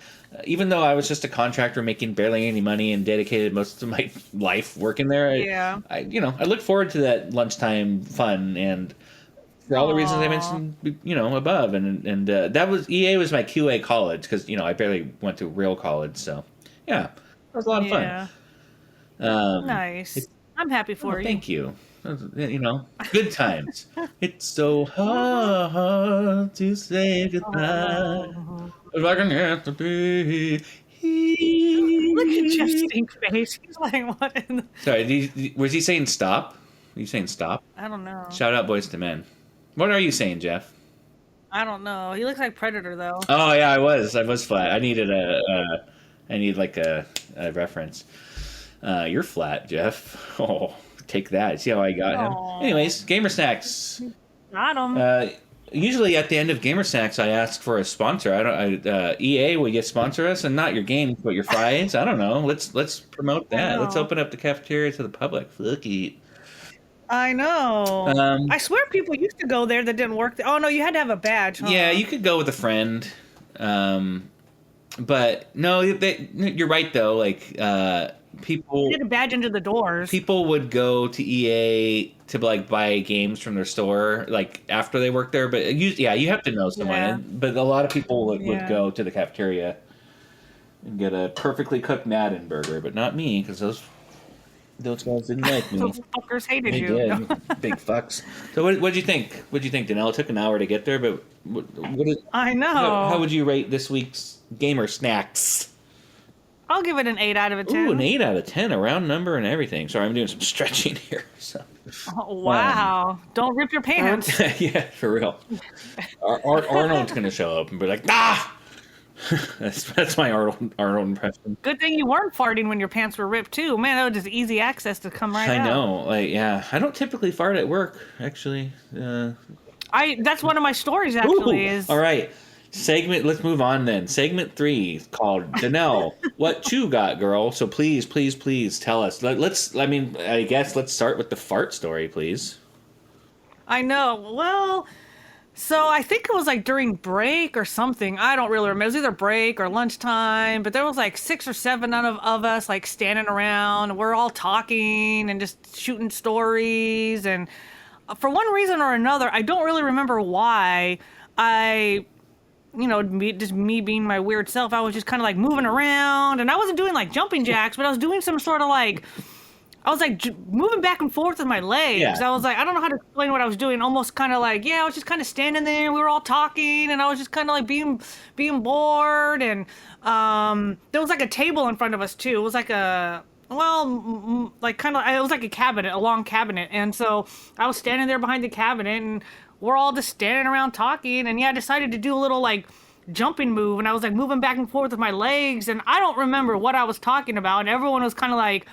Even though I was just a contractor making barely any money and dedicated most of my life working there, Yeah. I look forward to that lunchtime fun and for all the reasons I Aw. mentioned, above. And that was EA was my QA college because I barely went to real college, so yeah, it was a lot of fun. Yeah. It, Nice. I'm happy oh, for you. thank you. Good times. It's so hard to say goodbye. Oh. If I can have to be Look at Jeff's here. stink face. He's like, what in the... Sorry, was he saying stop? Were you saying stop? I don't know. Shout out Boys to Men. What are you saying, Jeff? I don't know. He looks like Predator, though. Oh yeah, I was flat. I needed I need like a reference. You're flat, Jeff. Oh, take that. See how I got him. Aw. Anyways, gamer snacks. Got him. Usually at the end of gamer snacks, I ask for a sponsor. EA, will you sponsor us, and not your games, but your fries? I don't know. Let's promote I that. Let's know. open up the cafeteria to the public. Fuck it. I know. Um, I swear people used to go there that didn't work. Oh, no, you had to have a badge, huh? yeah, you could go with a friend. But no, you're right though. Like people They had a badge into the doors. people would go to EA to like buy games from their store like after they worked there. But you have to know someone. Yeah. But a lot of people would Yeah. go to the cafeteria and get a perfectly cooked Madden burger, but not me because those guys didn't like me. Those fuckers hated They you. did, No. big fucks. So what'd you think? What'd you think, Danelle? It took an hour to get there, but I know. how would you rate this week's gamer snacks? I'll give it an 8 out of a 10. Ooh, an 8 out of 10, a round number and everything. Sorry, I'm doing some stretching here. So. Oh, wow. Don't rip your pants. Yeah, for real. Arnold's going to show up and be like, ah! that's my Arnold impression. Good thing you weren't farting when your pants were ripped, too. Man, that was just easy access to come right out. I know. Yeah. I don't typically fart at work, actually. That's one of my stories, actually. Is all right. Let's move on then. Segment 3 called Danelle, what you got, girl? So please tell us. I guess let's start with the fart story, please. I know. Well, so I think it was like during break or something. I don't really remember. It was either break or lunchtime, but there was like 6 or 7 of us like standing around. We're all talking and just shooting stories. And for one reason or another, I don't really remember why, me being my weird self, I was just kind of like moving around, and I wasn't doing like jumping jacks, but I was doing some sort of like, I was like moving back and forth with my legs. Yeah. I was like, I don't know how to explain what I was doing. Almost kind of like, I was just kind of standing there. We were all talking, and I was just kind of like being bored. And there was like a table in front of us too. It was like it was like a long cabinet. And so I was standing there behind the cabinet, and we're all just standing around talking. And I decided to do a little like jumping move, and I was like moving back and forth with my legs, and I don't remember what I was talking about. And everyone was kind of like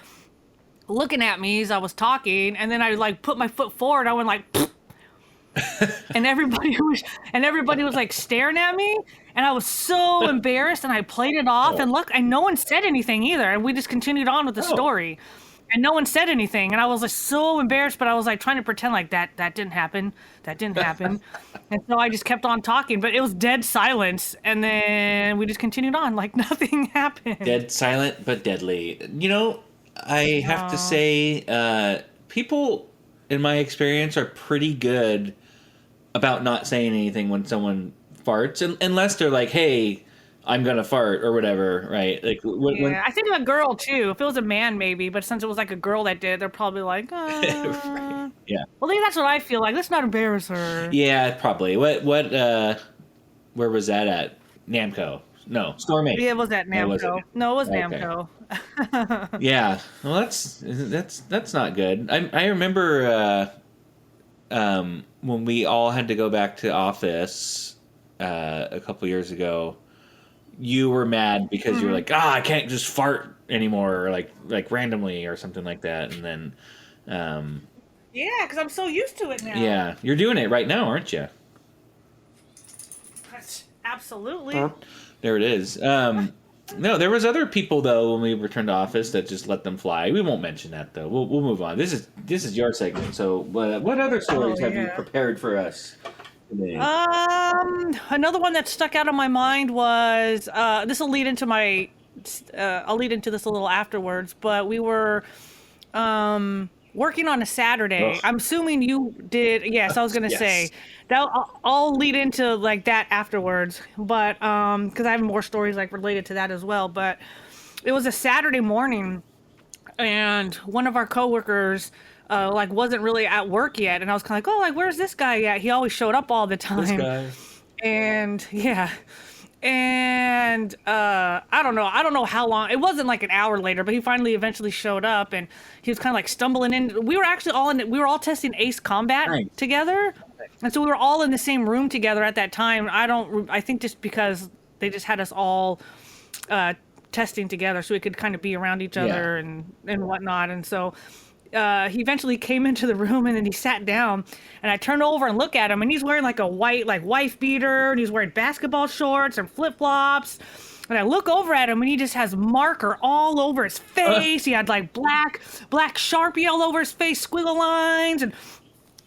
looking at me as I was talking, and then I like put my foot forward. I went like, and everybody was like staring at me, and I was so embarrassed, and I played it off, and no one said anything either, and we just continued on with the story, and no one said anything, and I was like so embarrassed, but I was like trying to pretend like that didn't happen, and so I just kept on talking, but it was dead silence, and then we just continued on like nothing happened. Dead silent but deadly. I have to say, people, in my experience, are pretty good about not saying anything when someone farts, unless they're like, "Hey, I'm gonna fart" or whatever, right? Like, I think a girl too. If it was a man, maybe, but since it was like a girl that did, they're probably like, right. Yeah. Well, that's what I feel like. Let's not embarrass her. Yeah, probably. What? Where was that at? Namco. No, Storm 8. Yeah, it was at Namco. No, it was Okay. Namco. Yeah, well, that's not good. I remember when we all had to go back to office a couple years ago. You were mad because you were like, I can't just fart anymore, or like randomly or something like that, and then Yeah, because I'm so used to it now. yeah, you're doing it right now, aren't you? Absolutely. There it is. No, there was other people though when we returned to office that just let them fly. We won't mention that though. We'll move on. This is your segment. So what other stories have you prepared for us today? Another one that stuck out of my mind was this will lead into my. I'll lead into this a little afterwards, but we were working on a Saturday. Ugh. I'm assuming you did. Yes, I was gonna Yes. say that. I'll lead into like that afterwards, but because I have more stories like related to that as well. But it was a Saturday morning, and one of our coworkers like wasn't really at work yet, and I was kind of like, oh, like where's this guy at? He always showed up all the time. This guy. And yeah. And I don't know how long. It wasn't like an hour later, but he finally eventually showed up, and he was kind of like stumbling in. We were actually we were all testing Ace Combat Nice. together, and so we were all in the same room together at that time. I think just because they just had us all testing together, so we could kind of be around each other and whatnot. And so he eventually came into the room, and then he sat down, and I turned over and look at him, and he's wearing like a white like wife beater, and he's wearing basketball shorts and flip-flops, and I look over at him, and he just has marker all over his face. He had like black Sharpie all over his face, squiggle lines, and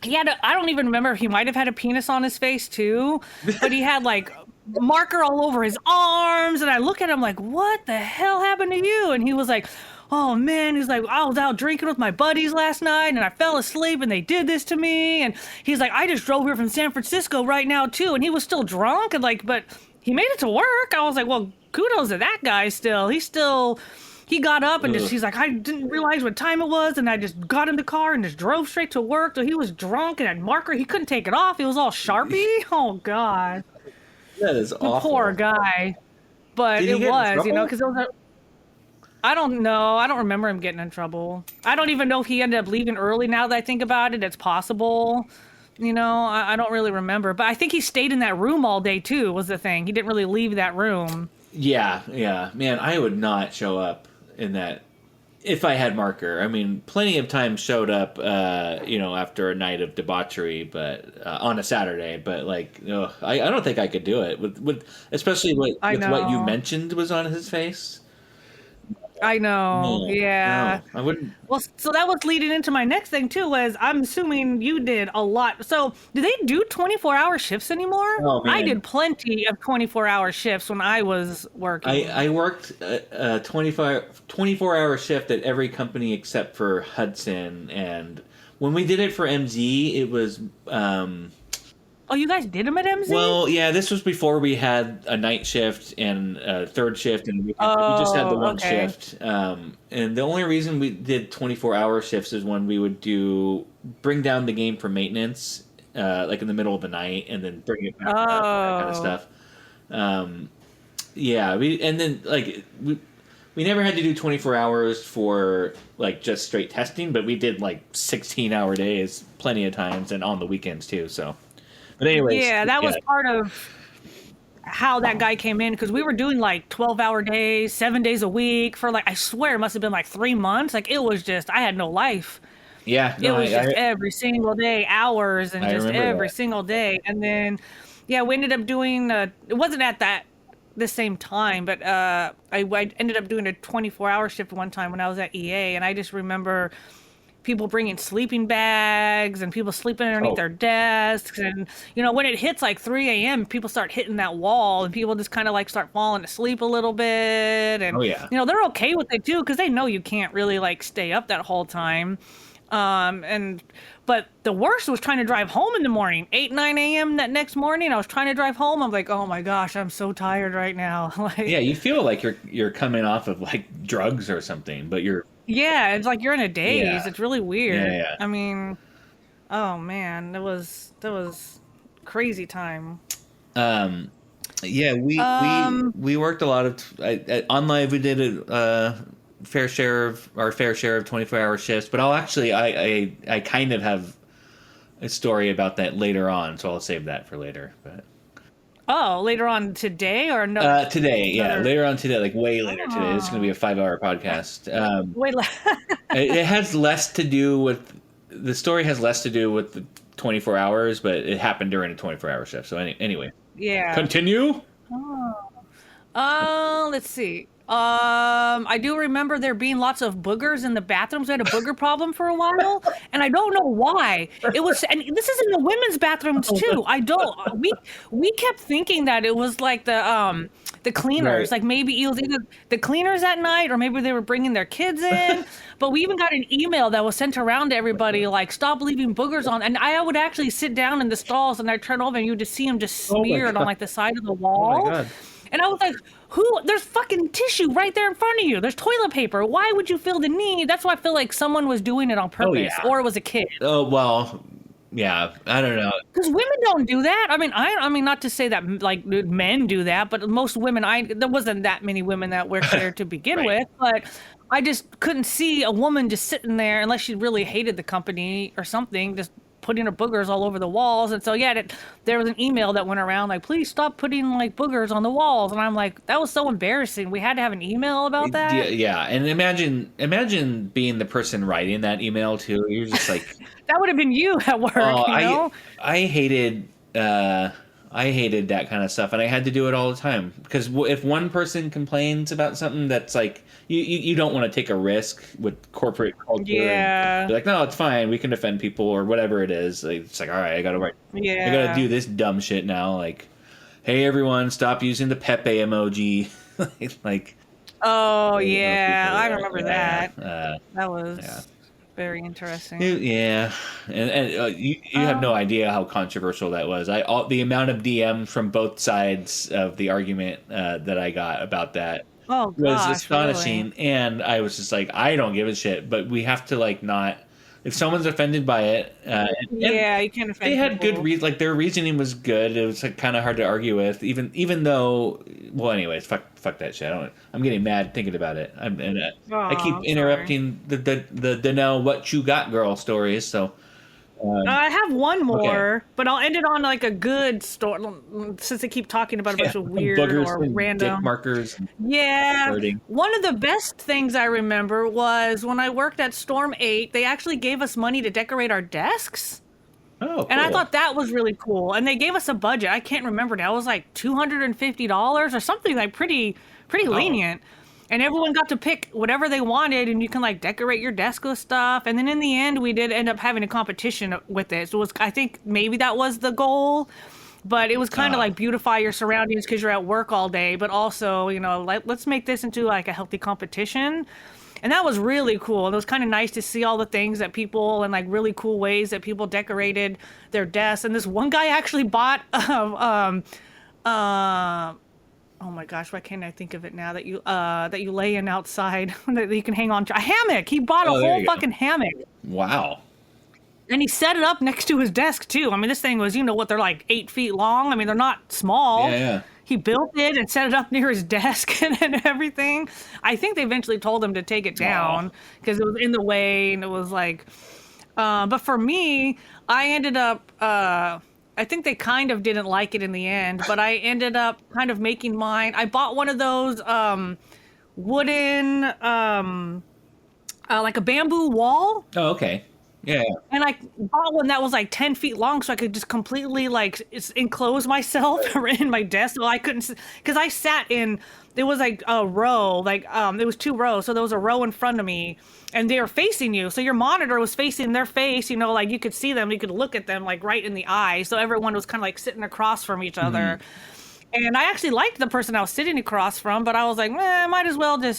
he had I don't even remember if he might have had a penis on his face too, but he had like marker all over his arms, and I look at him like, what the hell happened to you? And he was like, oh man, he's like, I was out drinking with my buddies last night and I fell asleep and they did this to me. And he's like, I just drove here from San Francisco right now too. And he was still drunk and like, but he made it to work. I was like, well, kudos to that guy still. He got up and he's like, I didn't realize what time it was. And I just got in the car and just drove straight to work. So he was drunk and had marker. He couldn't take it off. He was all Sharpie. Oh God. That is The awful. poor guy. But Did he it get in was, trouble? because it was I don't know. I don't remember him getting in trouble. I don't even know if he ended up leaving early now that I think about it. It's possible. I don't really remember. But I think he stayed in that room all day too, was the thing. He didn't really leave that room. Yeah. Man, I would not show up in that if I had marker. I mean, plenty of times showed up, after a night of debauchery, but on a Saturday. But like, I don't think I could do it with especially with what you mentioned was on his face. I know. Yeah. No, I wouldn't. Well, so that was leading into my next thing too. Was I'm assuming you did a lot. So do they do 24-hour shifts anymore? Oh, man. I did plenty of 24-hour shifts when I was working. I worked a 24-hour shift at every company except for Hudson, and when we did it for MZ, it was. Oh, you guys did them at MZ? Well, yeah, this was before we had a night shift and a third shift, and we just had the one shift. And the only reason we did 24-hour shifts is when we would bring down the game for maintenance, like in the middle of the night, and then bring it back up, that kind of stuff. We never had to do 24 hours for like just straight testing, but we did like 16-hour days plenty of times, and on the weekends too. So. But anyways, yeah, that was part of how that guy came in, because we were doing like 12-hour days, 7 days a week for like, I swear it must have been like 3 months. Like it was just, I had no life. Yeah. It was just every single day, hours, and just every single day. And then, yeah, we ended up doing, it wasn't at the same time, but I ended up doing a 24-hour shift one time when I was at EA. And I just remember people bringing sleeping bags and people sleeping underneath their desks. And, when it hits like 3 a.m., people start hitting that wall and people just kind of like start falling asleep a little bit. And, they're okay with it too, because they know you can't really like stay up that whole time. But the worst was trying to drive home in the morning, 8, 9 a.m. that next morning. I was trying to drive home. I'm like, oh my gosh, I'm so tired right now. Yeah, you feel like you're coming off of like drugs or something, but you're. Yeah, it's like you're in a daze. Yeah. It's really weird. Yeah. I mean, oh man, that was crazy time. Yeah, we worked a lot of on live. We did a fair share of 24-hour shifts, but I kind of have a story about that later on, so I'll save that for later. But later on today or no? Today, yeah, later on today, like way later today. It's going to be a 5-hour podcast. It has less to do with the story. Has less to do with the 24 hours, but it happened during a 24-hour shift. So anyway, yeah. Continue. Let's see. I do remember there being lots of boogers in the bathrooms. We had a booger problem for a while, and I don't know why. It was, and this is in the women's bathrooms too. We kept thinking that it was like the cleaners, right. Like maybe it was either the cleaners at night or maybe they were bringing their kids in. But we even got an email that was sent around to everybody, like, stop leaving boogers on. And I would actually sit down in the stalls and I'd turn over and you would just see them just smeared on like the side of the wall. Oh my God. And I was like, there's fucking tissue right there in front of you. There's toilet paper. Why would you feel the need? That's why I feel like someone was doing it on purpose, or it was a kid. Oh, well, yeah, I don't know. Because women don't do that. I mean, not to say that like men do that, but most women, there wasn't that many women that worked there to begin right. with, but I just couldn't see a woman just sitting there unless she really hated the company or something, just putting her boogers all over the walls. And so there was an email that went around like, please stop putting like boogers on the walls. And I'm like, that was so embarrassing. We had to have an email about that. Yeah. And imagine being the person writing that email too. You're just like that would have been you at work. I hated that kind of stuff, and I had to do it all the time because if one person complains about something that's like you don't want to take a risk with corporate culture. Yeah, you're like, no, it's fine. We can defend people or whatever it is. Like, it's like, all right, I gotta write. Yeah, I gotta do this dumb shit now. Like, hey everyone, stop using the Pepe emoji. like, Oh I don't know if you've yeah, heard I of it. remember that. That Yeah. was very interesting. Yeah, and you have no Um, idea how controversial that was. The amount of DM from both sides of the argument that I got about that oh was gosh, really? astonishing, and I was just like, I don't give a shit, but we have to like not if someone's offended by it, and Yeah, you can't they offend had good people. like their reasoning was good. It was like kind of hard to argue with, even though. Well, anyways, fuck that shit. I'm getting mad thinking about it. Oh, I keep I'm sorry. interrupting the Danelle what you got girl stories. So I have one okay, more, but I'll end it on like a good story since they keep talking about a yeah, bunch of weird boogers or and dick random. markers and Yeah. flirting. One of the best things I remember was when I worked at Storm 8, they actually gave us money to decorate our desks. Oh, And I cool. thought that was really cool. And they gave us a budget. I can't remember now. It was like $250 or something like pretty Wow. lenient. And everyone got to pick whatever they wanted and you can like decorate your desk with stuff. And then in the end we did end up having a competition with it. So it was I think maybe that was the goal. But it was kind of Ah, like beautify your surroundings because you're at work all day, but also, like, let's make this into like a healthy competition. And that was really cool. It was kind of nice to see all the things that people and like really cool ways that people decorated their desks. And this one guy actually bought uh, oh my gosh, why can't I think of it now that you lay in outside that you can hang on to a hammock. He bought a oh, there whole you go. fucking hammock. Wow. And he set it up next to his desk too. I mean, this thing was, what, they're like 8 feet long. I mean, they're not Yeah, small. yeah. He built it and set it up near his desk and everything. I think they eventually told him to take it Oh, down because it was in the way and it was like, but for me, I ended up, I think they kind of didn't like it in the end, but I ended up kind of making mine. I bought one of those, wooden, like a bamboo wall. oh, okay. Yeah, yeah. And I bought one that was like 10 feet long so I could just completely like enclose myself in my desk. So I couldn't, because I sat in, there was like a row, like, there was 2 rows. So there was a row in front of me and they were facing you. So your monitor was facing their face, like you could see them, you could look at them like right in the eye. So everyone was kind of like sitting across from each Hmm. other. And I actually liked the person I was sitting across from, but I was like, I might as well I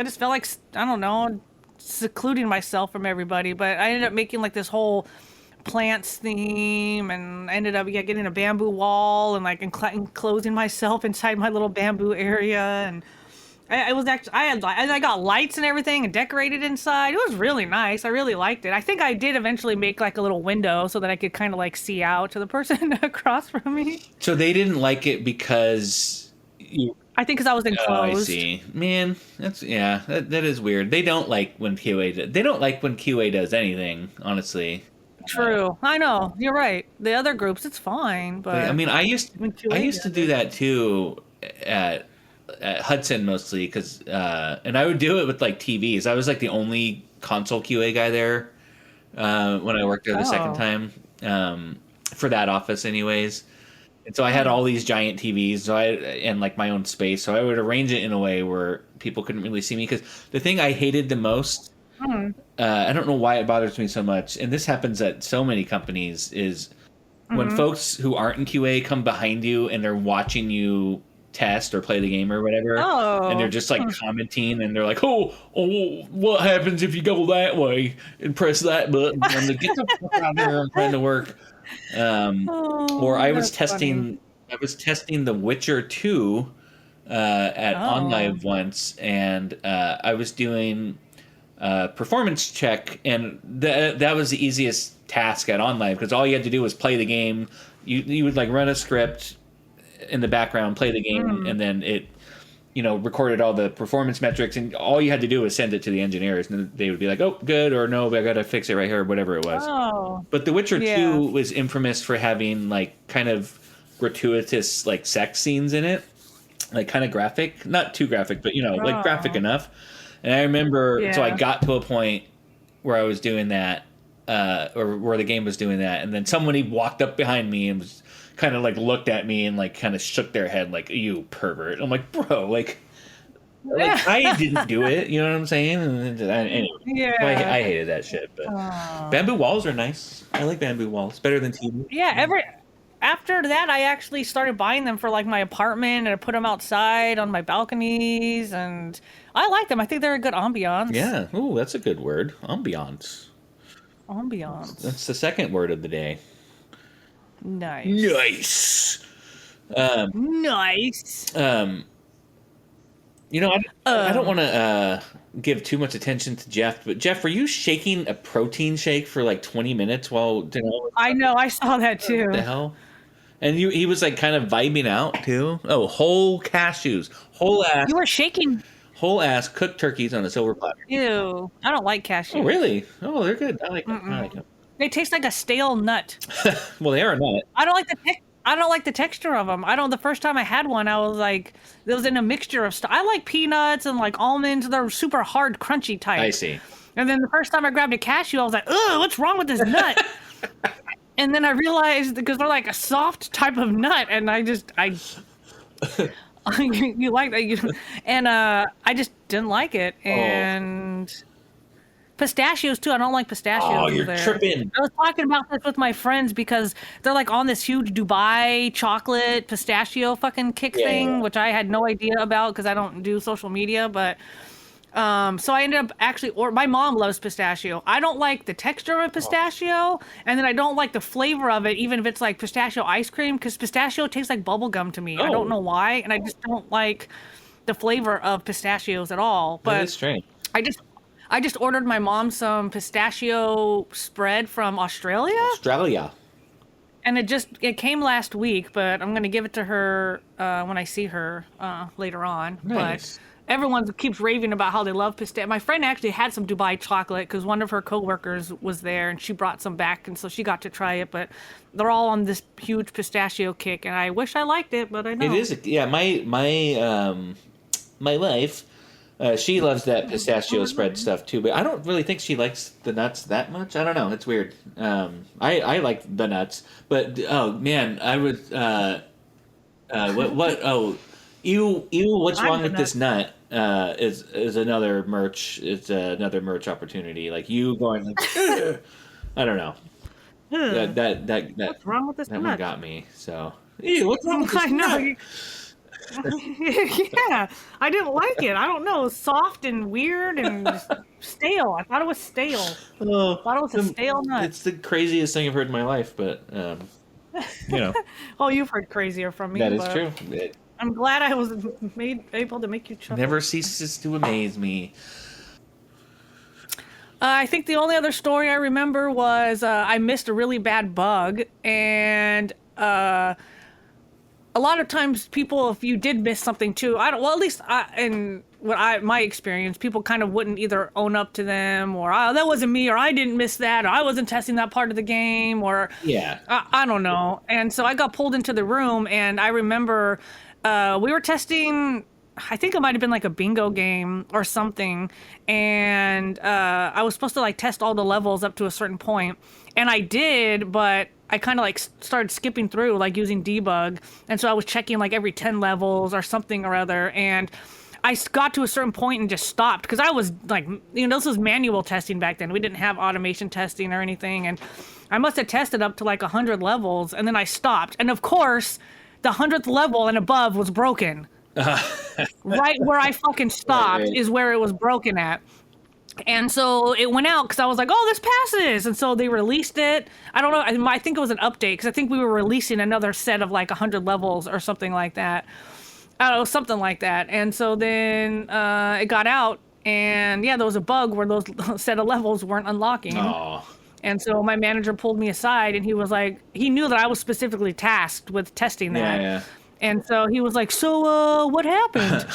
just felt like, I don't know, secluding myself from everybody. But I ended up making like this whole plants theme and ended up getting a bamboo wall and like enclosing myself inside my little bamboo area. And I was actually, I got lights and everything and decorated inside. It was really nice. I really liked it. I think I did eventually make like a little window so that I could kind of like see out to the person across from me. So they didn't like it because you. I think because I was Oh, I enclosed. see. Man, that's yeah. That is weird. They don't like when They don't like when QA does anything. Honestly. True. I know. You're right. The other groups, it's fine, But I but mean, when I 2A used to does do it. that too at at Hudson mostly because and I would do it with like TVs. I was like the only console QA guy there when I worked there the second Oh. time for that office, anyways. And so I had all these giant TVs, and like my own space. So I would arrange it in a way where people couldn't really see me. Because the thing I hated the most, Mm-hmm. I don't know why it bothers me so much, and this happens at so many companies, is when Mm-hmm. folks who aren't in QA come behind you and they're watching you test or play the game or whatever, and they're Oh. just like Hmm. commenting and they're like, oh, what happens if you go that way and press that button? And I'm like, get the fuck out of here! I'm trying to work. Um, or Oh, that's funny. I was testing The Witcher 2 at Oh. OnLive once, and I was doing performance check, and that was the easiest task at OnLive because all you had to do was play the game. You would like run a script in the background, play the game, Mm. and then it recorded all the performance metrics, and all you had to do was send it to the engineers, and they would be like, "Oh, good," or "No, I gotta fix it right here," or whatever it was. Oh. But The Witcher Yeah. 2 was infamous for having like kind of gratuitous like sex scenes in it, like kind of graphic, not too graphic, but like graphic Oh. enough. And I remember, so I Yeah. got to a point where I was doing that, or where the game was doing that, and then somebody walked up behind me and was kind of like looked at me and like kind of shook their head like, "You pervert." I'm like, "Bro, like I didn't do it." You know what I'm saying? And anyway, so Yeah. I hated that shit. But Oh. bamboo walls are nice. I like bamboo walls better than TV. Yeah, after that, I actually started buying them for like my apartment, and I put them outside on my balconies, and I like them. I think they're a good ambiance. Yeah. Oh, that's a good word. Ambiance. Ambiance. That's the second word of the day. Nice. Nice. Nice. You know, I don't want to give too much attention to Jeff, but Jeff, were you shaking a protein shake for like 20 minutes while Danelle was I know. I saw that too. the hell? And he was like kind of vibing out too. Oh, whole cashews, You were shaking. whole ass cooked turkeys on a silver platter. Ew. I don't like cashews. Oh, really? Oh, they're good. I like them. I like them. They taste like a stale nut. Well, they are not. I don't like the texture of them. I don't. The first time I had one, I was like, it was in a mixture of stuff. I like peanuts and like almonds. They're super hard, crunchy type. I see. And then the first time I grabbed a cashew, I was like, ugh, what's wrong with this nut? And then I realized because they're like a soft type of nut, and you like that, and I just didn't like it. And pistachios too. I don't like pistachios. Oh, you're either. tripping. I was talking about this with my friends because they're like on this huge Dubai chocolate pistachio fucking kick thing, which I had no idea about because I don't do social media. But so I ended up actually, or my mom loves pistachio. I don't like the texture of pistachio, and then I don't like the flavor of it, even if it's like pistachio ice cream, because pistachio tastes like bubble gum to me. I don't know why, and I just don't like the flavor of pistachios at all. But That is strange. I just ordered my mom some pistachio spread from Australia, and it came last week, but I'm gonna give it to her when I see her later on. Nice. But everyone keeps raving about how they love pistachio. My friend actually had some Dubai chocolate because one of her coworkers was there, and she brought some back, and so she got to try it. But they're all on this huge pistachio kick, and I wish I liked it, but I know It is. Yeah, my wife, she loves that pistachio spread stuff too, but I don't really think she likes the nuts that much. I don't know. It's weird. I like the nuts, but oh man, I would. What? Oh, ew! What's wrong with this nut? Is another merch. It's another merch opportunity. Like you going. Like, "Ugh." I don't know. That what's wrong with this that nut? one got me. So ew, what's wrong with this I know. nut? Yeah, I didn't like it. I don't know. It was soft and weird and just stale. I thought it was stale. Oh, I thought it was a stale nut. It's the craziest thing I've heard in my life, but you know. Oh, you've heard crazier from me. That is but true. It I'm glad I was able to make you chuckle. never ceases to amaze me. I think the only other story I remember was I missed a really bad bug, and a lot of times people, if you did miss something too, at least my experience, people kind of wouldn't either own up to them, or that wasn't me, or I didn't miss that, or I wasn't testing that part of the game, or I don't know. And so I got pulled into the room, and I remember we were testing, I think it might have been like a bingo game or something, and I was supposed to like test all the levels up to a certain point, and I did, but I kind of like started skipping through, like using debug, and so I was checking like every 10 levels or something or other, and I got to a certain point and just stopped because I was like, this was manual testing back then. We didn't have automation testing or anything, and I must have tested up to like 100 levels, and then I stopped, and of course the 100th level and above was broken. Right where I fucking stopped is where it was broken at. And so it went out because I was like, oh, this passes. And so they released it. I don't know. I think it was an update because I think we were releasing another set of like 100 levels or something like that. I don't know, something like that. And so then it got out. And yeah, there was a bug where those set of levels weren't unlocking. Aww. And so my manager pulled me aside and he was like, he knew that I was specifically tasked with testing that. Yeah. And so he was like, so what happened?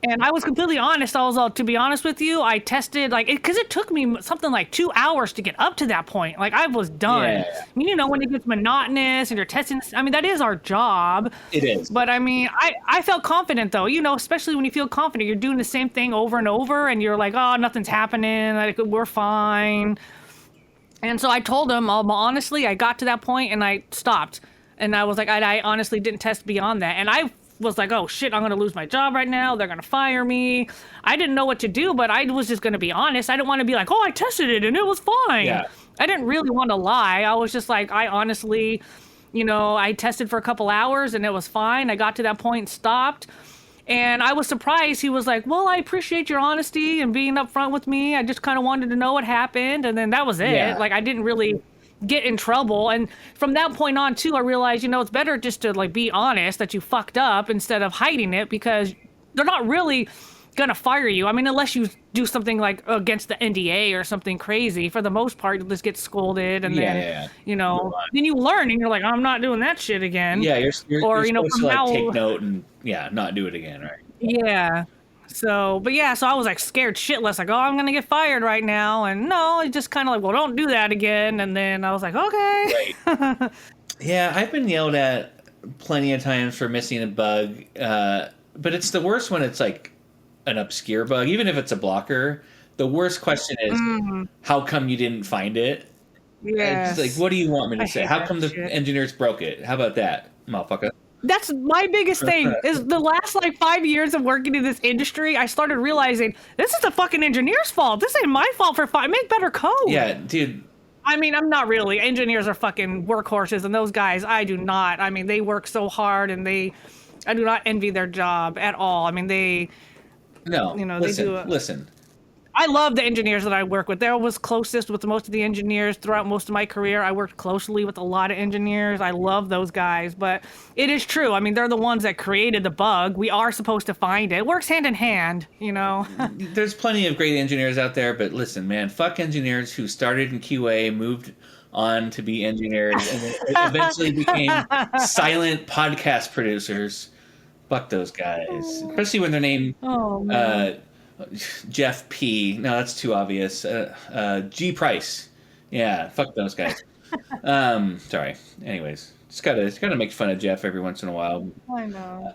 And I was completely honest. I was all, to be honest with you, I tested because it took me something like 2 hours to get up to that point. Like I was done. Yeah. I mean, when it gets monotonous and you're testing, I mean, that is our job. It is. But I mean, I felt confident though, especially when you feel confident, you're doing the same thing over and over and you're like, oh, nothing's happening. Like we're fine. And so I told him, honestly, I got to that point and I stopped. And I was like, I honestly didn't test beyond that. And I was like, oh shit, I'm going to lose my job right now. They're going to fire me. I didn't know what to do, but I was just going to be honest. I didn't want to be like, oh, I tested it and it was fine. Yeah. I didn't really want to lie. I was just like, I honestly I tested for a couple hours and it was fine. I got to that point and stopped. And I was surprised. He was like, well, I appreciate your honesty and being upfront with me. I just kind of wanted to know what happened. And then that was it. Yeah. Like, I didn't really get in trouble. And from that point on, too, I realized, it's better just to, like, be honest that you fucked up instead of hiding it, because they're not really going to fire you. I mean, unless you do something, like, against the NDA or something crazy. For the most part, you'll just get scolded. And then, then you learn and you're like, I'm not doing that shit again. Yeah, you're supposed to, like, take note and, not do it again, right? Yeah. So I was like scared shitless, like, oh, I'm going to get fired right now. And no, it's just kind of like, well, don't do that again. And then I was like, okay. Right. Yeah, I've been yelled at plenty of times for missing a bug. But it's the worst when it's like an obscure bug, even if it's a blocker. The worst question is, how come you didn't find it? Yeah. It's like, what do you want me to say? How come the engineers broke it? How about that, motherfucker? That's my biggest thing, is the last, like, 5 years of working in this industry, I started realizing, this is the fucking engineer's fault. This ain't my fault make better code. Yeah, dude. I mean, I'm not really. Engineers are fucking workhorses, and those guys, I do not. I mean, they work so hard, and I do not envy their job at all. I mean, they do. Listen. I love the engineers that I work with. They're was closest with most of the engineers throughout most of my career. I worked closely with a lot of engineers. I love those guys, but it is true. I mean, they're the ones that created the bug. We are supposed to find it. It works hand in hand, There's plenty of great engineers out there, but listen, man, fuck engineers who started in QA, moved on to be engineers, and then eventually became silent podcast producers. Fuck those guys, especially when they're named Jeff P. No, that's too obvious. G Price. Yeah, fuck those guys. Sorry. Anyways, just gotta make fun of Jeff every once in a while. I know.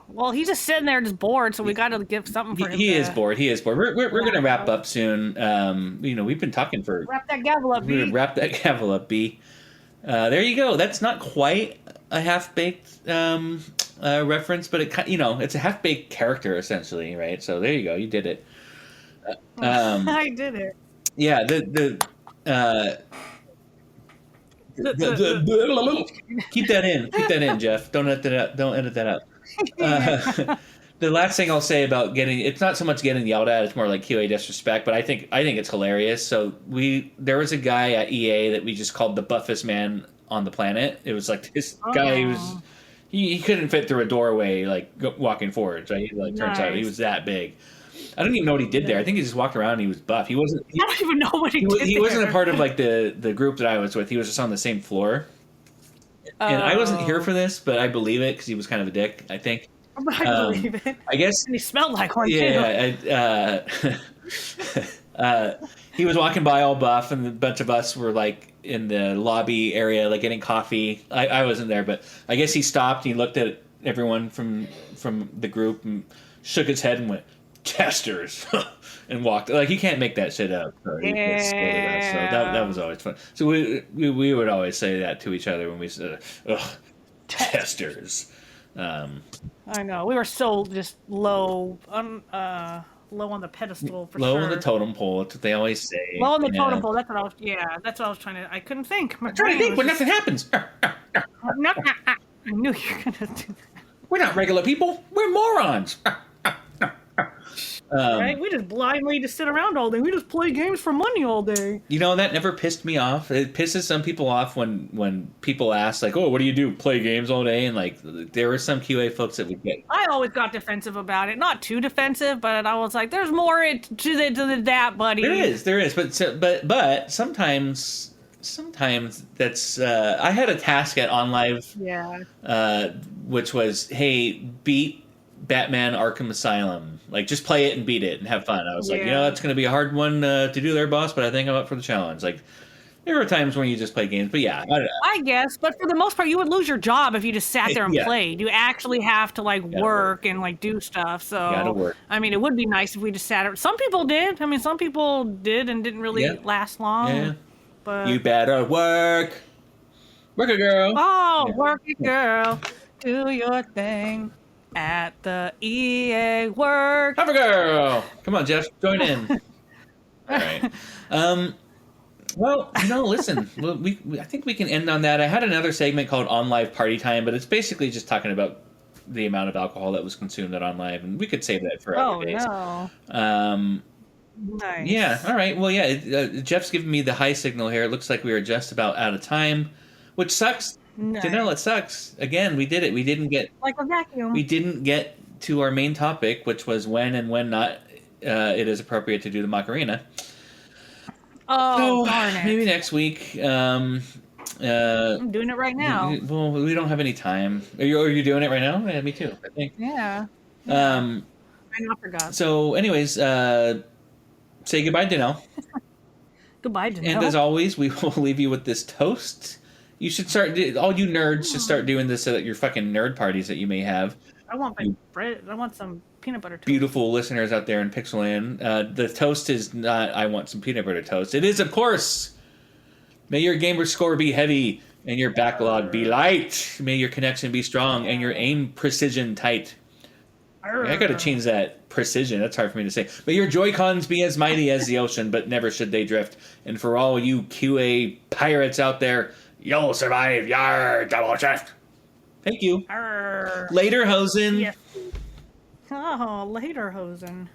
Well, he's just sitting there just bored, so we gotta give something for him. He is bored. We're gonna wrap up soon. We've been talking for. Wrap that gavel up, B. Wrap that gavel up, B. There you go. That's not quite a half-baked reference, but it's a half-baked character essentially, right? So there you go. You did it. I did it. Yeah. Keep that in, Jeff. Don't edit that out. The last thing I'll say about it's not so much getting yelled at, it's more like QA disrespect, but I think it's hilarious. So there was a guy at EA that we just called the buffest man on the planet. It was like this guy, he couldn't fit through a doorway, like walking forwards, right? Turns out he was that big. I don't even know what he did there. I think he just walked around and he was buff. I don't even know what he did. He wasn't a part of like the group that I was with. He was just on the same floor. And I wasn't here for this, but I believe it because he was kind of a dick, I think. I believe it. I guess. And he smelled like one, too. Yeah. He was walking by all buff, and a bunch of us were like in the lobby area, like getting coffee. I wasn't there, but I guess he stopped. He looked at everyone from the group and shook his head and went, "Testers," and walked. Like, you can't make that shit up. So that was always fun. So we would always say that to each other when we said, "Ugh, testers." I know, we were so just low on the pedestal for low sure. on the totem pole. That's what they always say. Low on the totem pole. That's what I was. Yeah, that's what I was trying to. I couldn't think. I'm trying to think when nothing happens. I knew you were gonna do that. We're not regular people. We're morons. Right? We just blindly just sit around all day. We just play games for money all day. That never pissed me off. It pisses some people off when people ask, like, "Oh, what do you do? Play games all day?" And like, there were some QA folks that would get. I always got defensive about it. Not too defensive, but I was like, "There's more to that, buddy." There is, but sometimes that's. I had a task at OnLive. Yeah. Which was, hey, beat Batman Arkham Asylum. Like, just play it and beat it and have fun. I was like, that's going to be a hard one to do there, boss, but I think I'm up for the challenge. Like, there were times when you just play games, but yeah. I guess, but for the most part, you would lose your job if you just sat there and played. You actually have to, like, work and, like, do stuff. So, gotta work. I mean, it would be nice if we just sat. Some people did. I mean, some people did and didn't really last long. Yeah. But you better work. Work it, girl. Oh, work it, girl. Do your thing. At the EA work. Have a girl. Come on, Jeff. Join in. All right. Well, listen, I think we can end on that. I had another segment called On Live Party Time, but it's basically just talking about the amount of alcohol that was consumed at On Live, and we could save that for other Oh days. no. Um, yeah, Nice. all right. Well, yeah, Jeff's giving me the high signal here. It looks like we are just about out of time, which sucks. Janelle, it Nice. sucks. Again, we did it. Like a We vacuum. didn't get to our main topic, which was when and when not it is appropriate to do the Macarena. Oh, So darn maybe it. next week. I'm doing it right now. Well, we don't have any time. Are you doing it right now? Yeah, me too. I think. Yeah. Yeah. Um. I not forgot. So, anyways, say goodbye, Janelle. Goodbye, And as Janelle. always, we will leave you with this toast. You should start. All you nerds should start doing this at your fucking nerd parties that you may have. I want my You bread. I want some peanut butter toast. beautiful listeners out there in Pixelland. The toast is not. I want some peanut butter toast. It is, of course. May your gamer score be heavy and your backlog be light. May your connection be strong and your aim precision tight. I gotta change that precision. That's hard for me to say. May your Joy-Cons be as mighty as the ocean, but never should they drift. And for all you QA pirates out there, you'll survive. Yar, double shift. Thank you. Arr. Later, Hosen. Yes. Oh, later, Hosen.